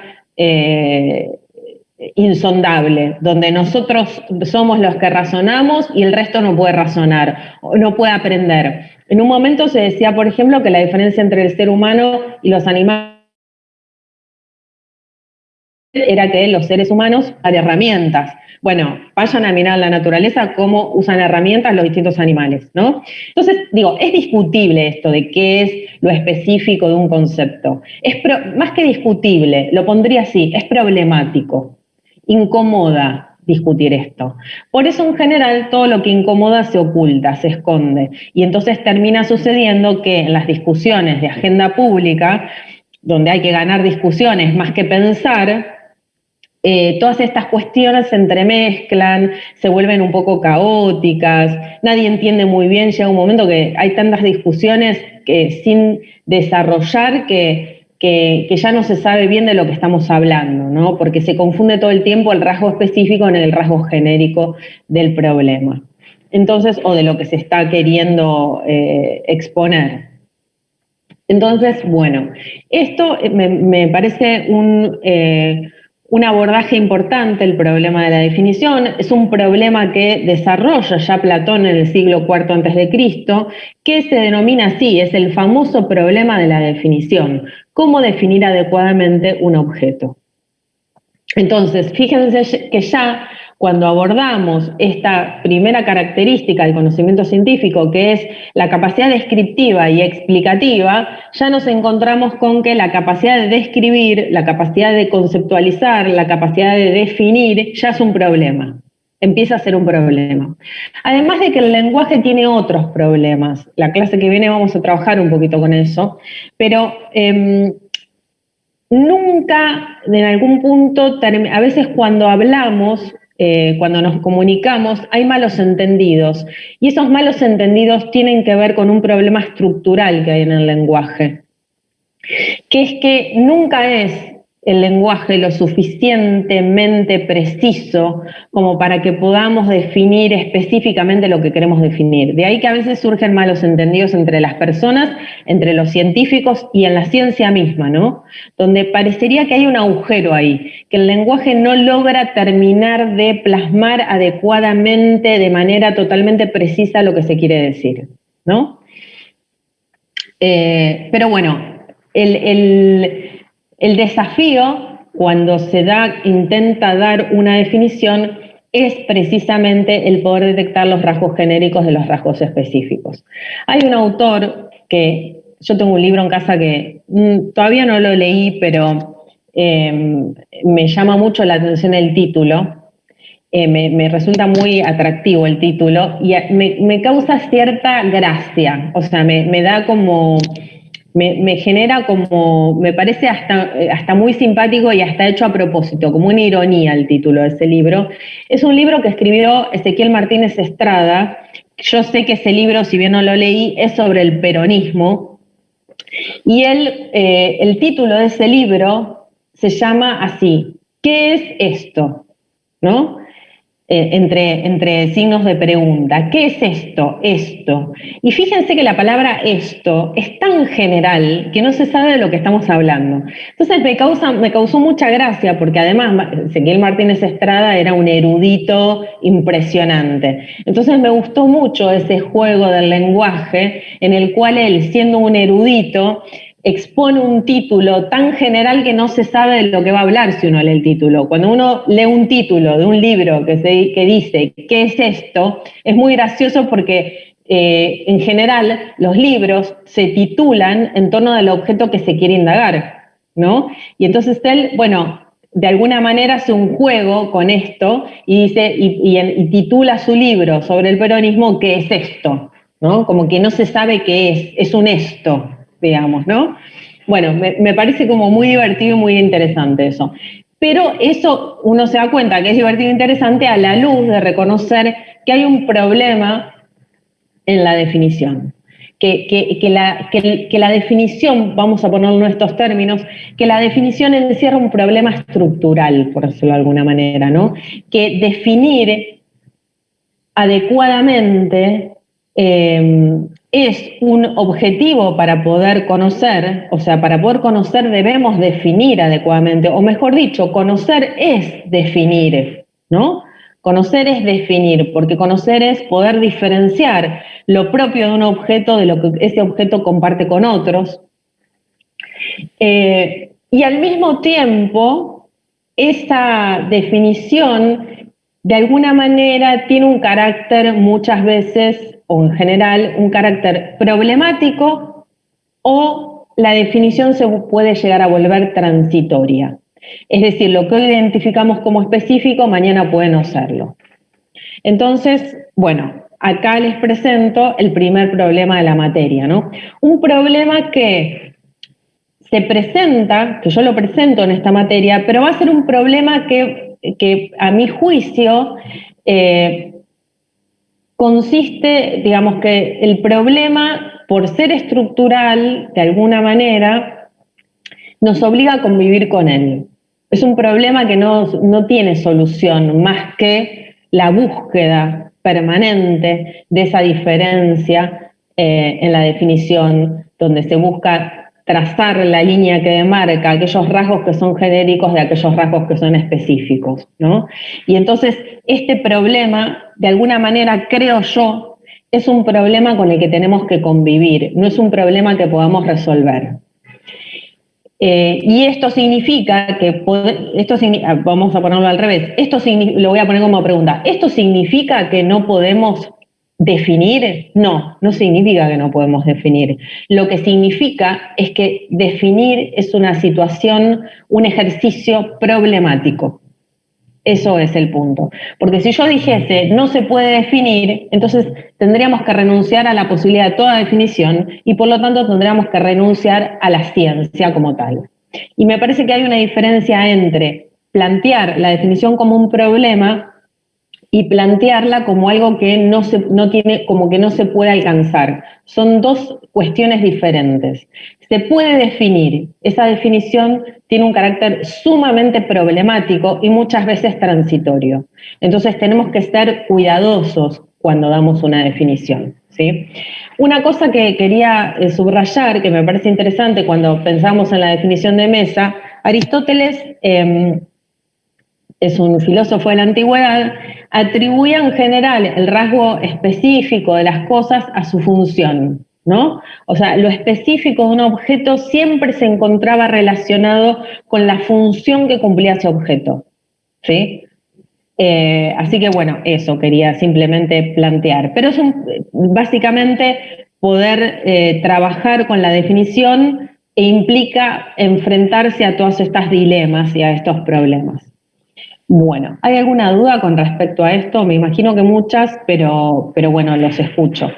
insondable, donde nosotros somos los que razonamos y el resto no puede razonar, o no puede aprender. En un momento se decía, por ejemplo, que la diferencia entre el ser humano y los animales era que los seres humanos usan herramientas. Bueno, vayan a mirar la naturaleza cómo usan herramientas los distintos animales, ¿no? Entonces, digo, es discutible esto de qué es lo específico de un concepto. Más que discutible, lo pondría así, es problemático, incomoda discutir esto. Por eso, en general, todo lo que incomoda se oculta, se esconde. Y entonces termina sucediendo que en las discusiones de agenda pública, donde hay que ganar discusiones más que pensar, todas estas cuestiones se entremezclan, se vuelven un poco caóticas, nadie entiende muy bien, llega un momento que hay tantas discusiones sin desarrollar que ya no se sabe bien de lo que estamos hablando, ¿no? Porque se confunde todo el tiempo el rasgo específico en el rasgo genérico del problema. Entonces, o de lo que se está queriendo exponer. Entonces, bueno, esto me parece un abordaje importante, el problema de la definición. Es un problema que desarrolla ya Platón en el siglo IV a.C., que se denomina así, es el famoso problema de la definición. ¿Cómo definir adecuadamente un objeto? Entonces, fíjense que ya cuando abordamos esta primera característica del conocimiento científico, que es la capacidad descriptiva y explicativa, ya nos encontramos con que la capacidad de describir, la capacidad de conceptualizar, la capacidad de definir, ya es un problema. Empieza a ser un problema. Además de que el lenguaje tiene otros problemas. La clase que viene vamos a trabajar un poquito con eso, pero nunca, en algún punto, a veces cuando hablamos, cuando nos comunicamos, hay malos entendidos. Y esos malos entendidos tienen que ver con un problema estructural que hay en el lenguaje, que es que nunca es el lenguaje lo suficientemente preciso como para que podamos definir específicamente lo que queremos definir. De ahí que a veces surgen malos entendidos entre las personas, entre los científicos y en la ciencia misma, ¿no? Donde parecería que hay un agujero ahí, que el lenguaje no logra terminar de plasmar adecuadamente, de manera totalmente precisa lo que se quiere decir, ¿no? Pero bueno, el desafío, cuando se intenta dar una definición, es precisamente el poder detectar los rasgos genéricos de los rasgos específicos. Hay un autor que, yo tengo un libro en casa que todavía no lo leí, pero me llama mucho la atención el título. Me resulta muy atractivo el título y me causa cierta gracia, o sea, me da como... Me genera como, me parece hasta muy simpático y hasta hecho a propósito, como una ironía el título de ese libro. Es un libro que escribió Ezequiel Martínez Estrada. Yo sé que ese libro, si bien no lo leí, es sobre el peronismo. Y el título de ese libro se llama así, ¿qué es esto? ¿No? Entre signos de pregunta. ¿Qué es esto? Esto. Y fíjense que la palabra esto es tan general que no se sabe de lo que estamos hablando. Entonces me causó mucha gracia porque además Ezequiel Martínez Estrada era un erudito impresionante. Entonces me gustó mucho ese juego del lenguaje en el cual él, siendo un erudito, expone un título tan general que no se sabe de lo que va a hablar si uno lee el título. Cuando uno lee un título de un libro que dice ¿qué es esto? Es muy gracioso porque en general los libros se titulan en torno del objeto que se quiere indagar, ¿no? Y entonces él, bueno, de alguna manera hace un juego con esto y dice y titula su libro sobre el peronismo ¿qué es esto? ¿No? Como que no se sabe qué es un esto, digamos, ¿no? Bueno, me parece como muy divertido y muy interesante eso. Pero eso uno se da cuenta que es divertido e interesante a la luz de reconocer que hay un problema en la definición. Que la definición, vamos a ponerlo en estos términos, que la definición encierra un problema estructural, por decirlo de alguna manera, ¿no? Que definir adecuadamente es un objetivo para poder conocer, o sea, para poder conocer debemos definir adecuadamente, o mejor dicho, conocer es definir, ¿no? Conocer es definir, porque conocer es poder diferenciar lo propio de un objeto de lo que ese objeto comparte con otros. Y al mismo tiempo, esa definición de alguna manera tiene un carácter muchas veces, o en general, un carácter problemático, o la definición se puede llegar a volver transitoria. Es decir, lo que hoy identificamos como específico, mañana puede no serlo. Entonces, bueno, acá les presento el primer problema de la materia, ¿no? Un problema que se presenta, que yo lo presento en esta materia, pero va a ser un problema que a mi juicio consiste, digamos que el problema, por ser estructural, de alguna manera, nos obliga a convivir con él. Es un problema que no tiene solución más que la búsqueda permanente de esa diferencia en la definición, donde se busca trazar la línea que demarca aquellos rasgos que son genéricos de aquellos rasgos que son específicos, ¿no? Y entonces este problema, de alguna manera, creo yo, es un problema con el que tenemos que convivir, no es un problema que podamos resolver. Y esto significa que, vamos a ponerlo al revés, lo voy a poner como pregunta, ¿esto significa que no podemos definir? No, no significa que no podemos definir. Lo que significa es que definir es una situación, un ejercicio problemático. Eso es el punto. Porque si yo dijese no se puede definir, entonces tendríamos que renunciar a la posibilidad de toda definición y por lo tanto tendríamos que renunciar a la ciencia como tal. Y me parece que hay una diferencia entre plantear la definición como un problema y plantearla como algo que no se puede alcanzar. Son dos cuestiones diferentes. Se puede definir, esa definición tiene un carácter sumamente problemático y muchas veces transitorio. Entonces tenemos que ser cuidadosos cuando damos una definición, ¿sí? Una cosa que quería subrayar, que me parece interesante cuando pensamos en la definición de Mesa, Aristóteles es un filósofo de la antigüedad, atribuía en general el rasgo específico de las cosas a su función, ¿no? O sea, lo específico de un objeto siempre se encontraba relacionado con la función que cumplía ese objeto, ¿sí? Así que bueno, eso quería simplemente plantear. Pero es básicamente poder trabajar con la definición e implica enfrentarse a todos estos dilemas y a estos problemas. Bueno, ¿hay alguna duda con respecto a esto? Me imagino que muchas, pero bueno, los escucho.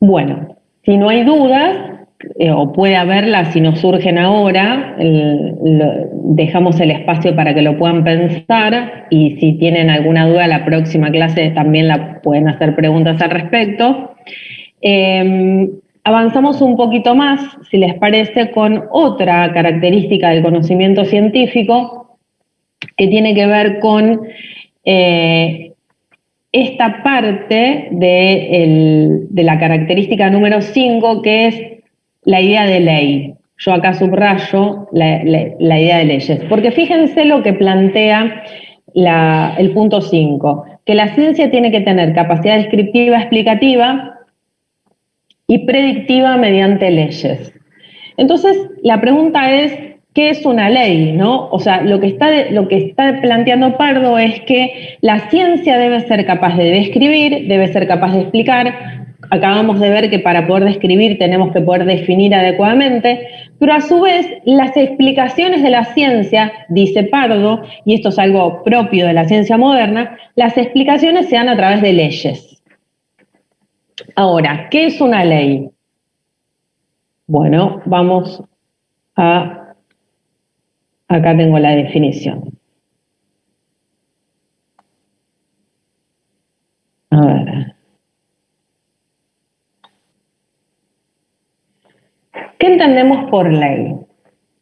Bueno, si no hay dudas, o puede haberlas si nos surgen ahora, dejamos el espacio para que lo puedan pensar y si tienen alguna duda la próxima clase también la pueden hacer preguntas al respecto. Avanzamos un poquito más, si les parece, con otra característica del conocimiento científico que tiene que ver con esta parte de la característica número 5, que es la idea de ley. Yo acá subrayo la idea de leyes, porque fíjense lo que plantea el punto 5, que la ciencia tiene que tener capacidad descriptiva, explicativa y predictiva mediante leyes. Entonces, la pregunta es, ¿qué es una ley? ¿No? O sea, lo que está planteando Pardo es que la ciencia debe ser capaz de describir, debe ser capaz de explicar. Acabamos de ver que para poder describir tenemos que poder definir adecuadamente, pero a su vez las explicaciones de la ciencia, dice Pardo, y esto es algo propio de la ciencia moderna, las explicaciones se dan a través de leyes. Ahora, ¿qué es una ley? Bueno, vamos a... Acá tengo la definición. A ver. ¿Qué entendemos por ley?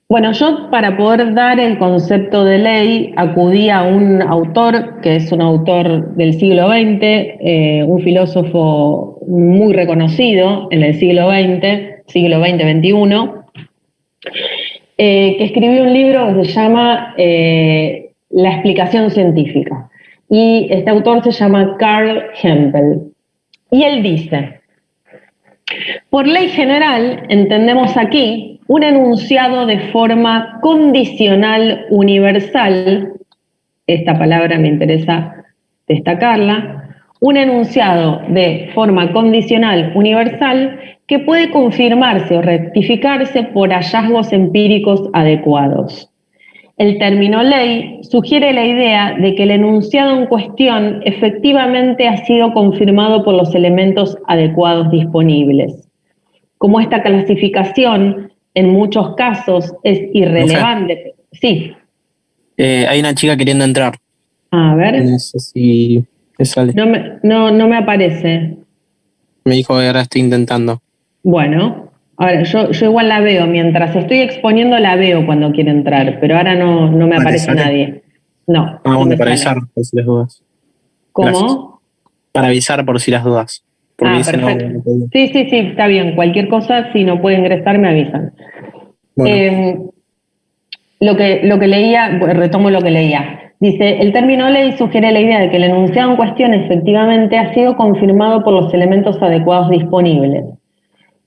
Bueno, yo para poder dar el concepto de ley acudí a un autor, que es un autor del siglo XX, un filósofo muy reconocido en el siglo XX, XXI, que escribió un libro que se llama La explicación científica. Y este autor se llama Carl Hempel. Y él dice, por ley general entendemos aquí un enunciado de forma condicional universal, esta palabra me interesa destacarla, un enunciado de forma condicional universal que puede confirmarse o rectificarse por hallazgos empíricos adecuados. El término ley sugiere la idea de que el enunciado en cuestión efectivamente ha sido confirmado por los elementos adecuados disponibles. Como esta clasificación en muchos casos es irrelevante. Sí. Hay una chica queriendo entrar. A ver. No sé si te sale. No me aparece. Me dijo que ahora estoy intentando. Bueno, Ahora, yo igual la veo, mientras estoy exponiendo la veo cuando quiero entrar, pero ahora no me Vale, aparece ¿sale? nadie. No, Ah, no bueno, me para sale. avisar, por si las dudas. ¿Cómo? Gracias. Para avisar por si las dudas. Porque Ah, dice no perfecto. podía. Sí, está bien. Cualquier cosa, si no puede ingresar, me avisan. Bueno, Lo que leía, retomo lo que leía. Dice, el término ley sugiere la idea de que el enunciado en cuestión efectivamente ha sido confirmado por los elementos adecuados disponibles.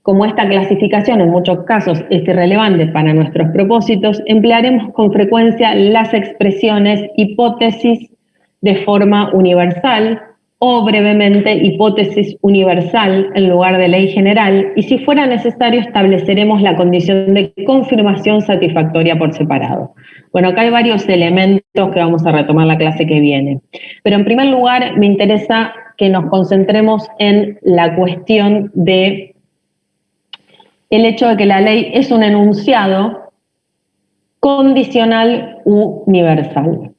Como esta clasificación en muchos casos es irrelevante para nuestros propósitos, emplearemos con frecuencia las expresiones hipótesis de forma universal o brevemente hipótesis universal en lugar de ley general, y si fuera necesario estableceremos la condición de confirmación satisfactoria por separado. Bueno, acá hay varios elementos que vamos a retomar la clase que viene, pero en primer lugar me interesa que nos concentremos en la cuestión de el hecho de que la ley es un enunciado condicional universal.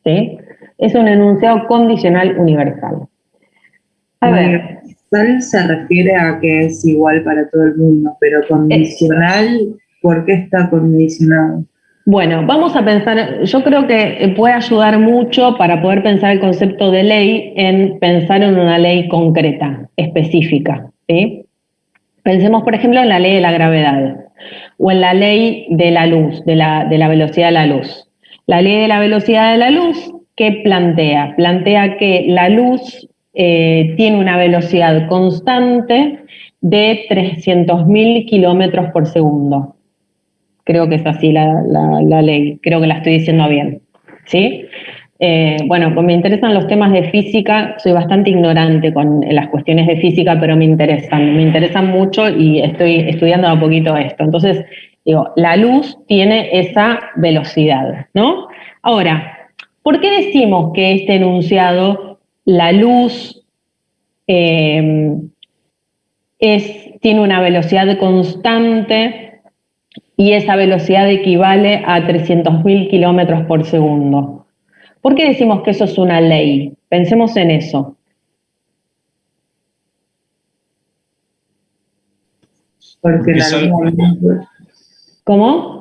¿Sí? Es un enunciado condicional universal. A ver. Universal se refiere a que es igual para todo el mundo, pero condicional, ¿por qué está condicionado? Bueno, vamos a pensar, yo creo que puede ayudar mucho para poder pensar el concepto de ley en pensar en una ley concreta, específica. ¿Sí? Pensemos, por ejemplo, en la ley de la gravedad o en la ley de la luz, de la velocidad de la luz. La ley de la velocidad de la luz, ¿qué plantea? Plantea que la luz tiene una velocidad constante de 300.000 kilómetros por segundo. Creo que es así la ley, creo que la estoy diciendo bien. ¿Sí? Bueno, pues me interesan los temas de física, soy bastante ignorante con las cuestiones de física, pero me interesan mucho y estoy estudiando a poquito esto. Entonces, digo, la luz tiene esa velocidad, ¿no? Ahora, ¿por qué decimos que este enunciado, la luz, tiene una velocidad constante y esa velocidad equivale a 300.000 kilómetros por segundo? ¿Por qué decimos que eso es una ley? Pensemos en eso. Porque en algún momento... ¿Cómo?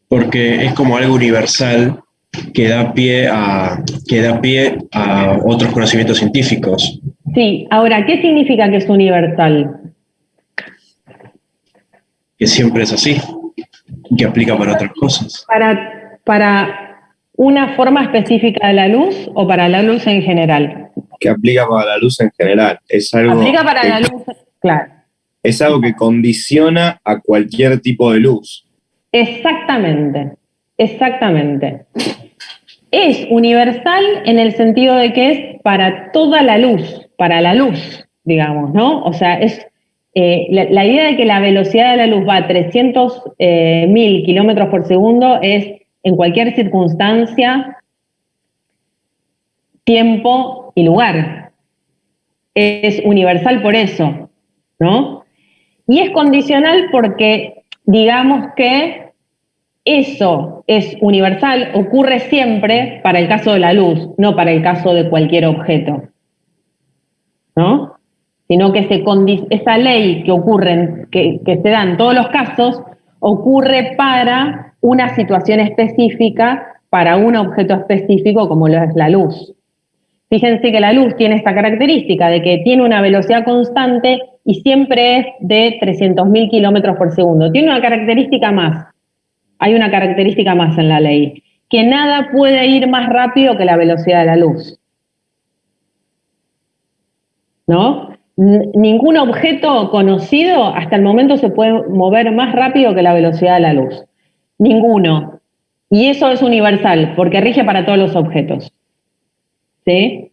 Porque es como algo universal que da pie a otros conocimientos científicos. Sí, ahora, ¿qué significa que es universal? Que siempre es así, que aplica para otras cosas. ¿Para una forma específica de la luz o para la luz en general? Que aplica para la luz en general. Es algo Aplica para la luz, claro. Es algo que condiciona a cualquier tipo de luz. Exactamente. Es universal en el sentido de que es para toda la luz, digamos, ¿no? O sea, es la idea de que la velocidad de la luz va a 300.000 kilómetros por segundo es en cualquier circunstancia, tiempo y lugar. Es universal por eso, ¿no? Y es condicional porque, digamos que eso es universal, ocurre siempre para el caso de la luz, no para el caso de cualquier objeto, ¿no? Sino que esa ley que ocurre, que se da en todos los casos, ocurre para una situación específica, para un objeto específico como lo es la luz. Fíjense que la luz tiene esta característica de que tiene una velocidad constante y siempre es de 300.000 kilómetros por segundo. Tiene una característica más. Hay una característica más en la ley, que nada puede ir más rápido que la velocidad de la luz. ¿No? Ningún objeto conocido hasta el momento se puede mover más rápido que la velocidad de la luz. Ninguno. Y eso es universal, porque rige para todos los objetos. ¿Sí?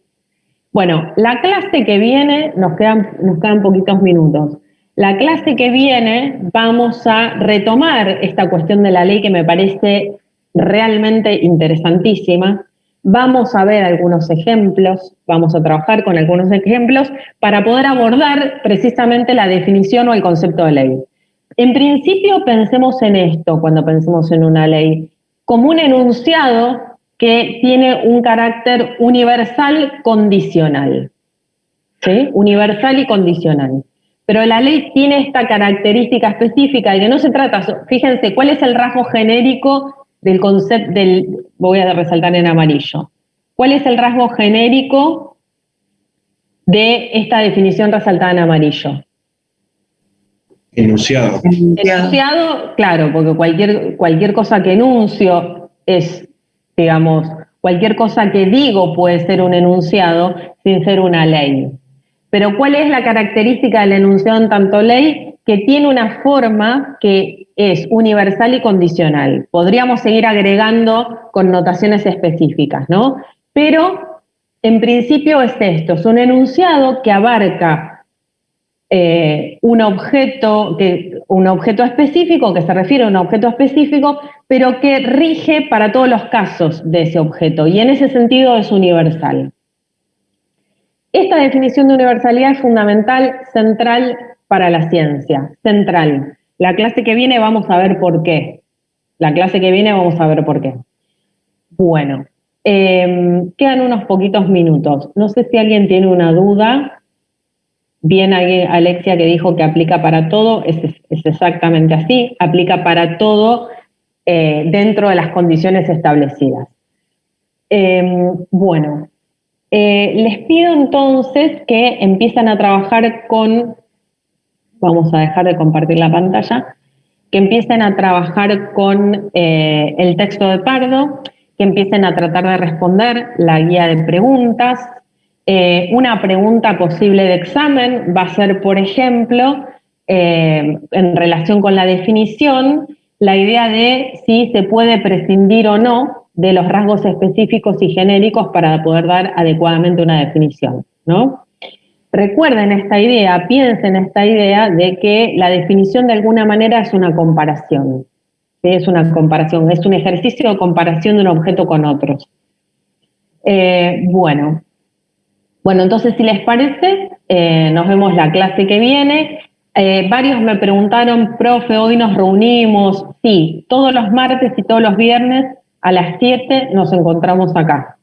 Bueno, la clase que viene, nos quedan poquitos minutos. La clase que viene vamos a retomar esta cuestión de la ley que me parece realmente interesantísima. Vamos a ver algunos ejemplos, vamos a trabajar con algunos ejemplos para poder abordar precisamente la definición o el concepto de ley. En principio pensemos en esto cuando pensemos en una ley, como un enunciado que tiene un carácter universal condicional. ¿Sí? Universal y condicional. pero la ley tiene esta característica específica de que no se trata, fíjense, ¿cuál es el rasgo genérico del concepto voy a resaltar en amarillo? ¿Cuál es el rasgo genérico de esta definición resaltada en amarillo? Enunciado. Enunciado, claro, porque cualquier cosa que enuncio es, digamos, cualquier cosa que digo puede ser un enunciado sin ser una ley. Pero ¿cuál es la característica del enunciado en tanto ley? Que tiene una forma que es universal y condicional. Podríamos seguir agregando connotaciones específicas, ¿no? Pero en principio es esto, es un enunciado que abarca un objeto específico, que se refiere a un objeto específico, pero que rige para todos los casos de ese objeto, y en ese sentido es universal. Esta definición de universalidad es fundamental, central para la ciencia, central. La clase que viene vamos a ver por qué. Bueno, quedan unos poquitos minutos. No sé si alguien tiene una duda. Bien, Alexia que dijo que aplica para todo, es exactamente así, aplica para todo dentro de las condiciones establecidas. Bueno, les pido entonces que empiecen a trabajar vamos a dejar de compartir la pantalla, que empiecen a trabajar con el texto de Pardo, que empiecen a tratar de responder la guía de preguntas. Una pregunta posible de examen va a ser, por ejemplo, en relación con la definición, la idea de si se puede prescindir o no de los rasgos específicos y genéricos para poder dar adecuadamente una definición, ¿no? Recuerden esta idea, piensen esta idea de que la definición de alguna manera es una comparación. ¿Sí? Es una comparación, es un ejercicio de comparación de un objeto con otros. Bueno, entonces si les parece, nos vemos la clase que viene. Varios me preguntaron, profe, hoy nos reunimos. Sí, todos los martes y todos los viernes a las 7 nos encontramos acá.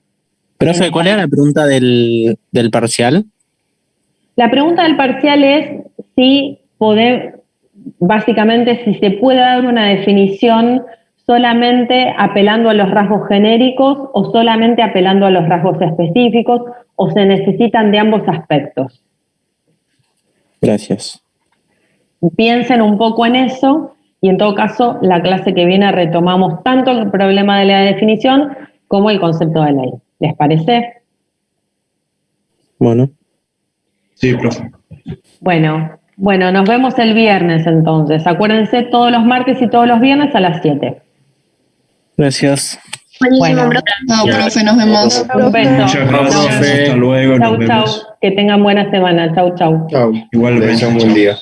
Profe, ¿cuál era la pregunta del parcial? La pregunta del parcial es básicamente si se puede dar una definición solamente apelando a los rasgos genéricos o solamente apelando a los rasgos específicos, o se necesitan de ambos aspectos. Gracias. Piensen un poco en eso y en todo caso la clase que viene retomamos tanto el problema de la definición como el concepto de ley. ¿Les parece? Bueno. Sí, profe. Bueno, nos vemos el viernes entonces. Acuérdense todos los martes y todos los viernes a las 7. Gracias. Buenísimo, profe. No, profe, nos vemos. Un beso. Muchas gracias. Hasta luego. Nos Chau. vemos. Que tengan buena semana. Chau. Chau. Igualmente. Un buen día.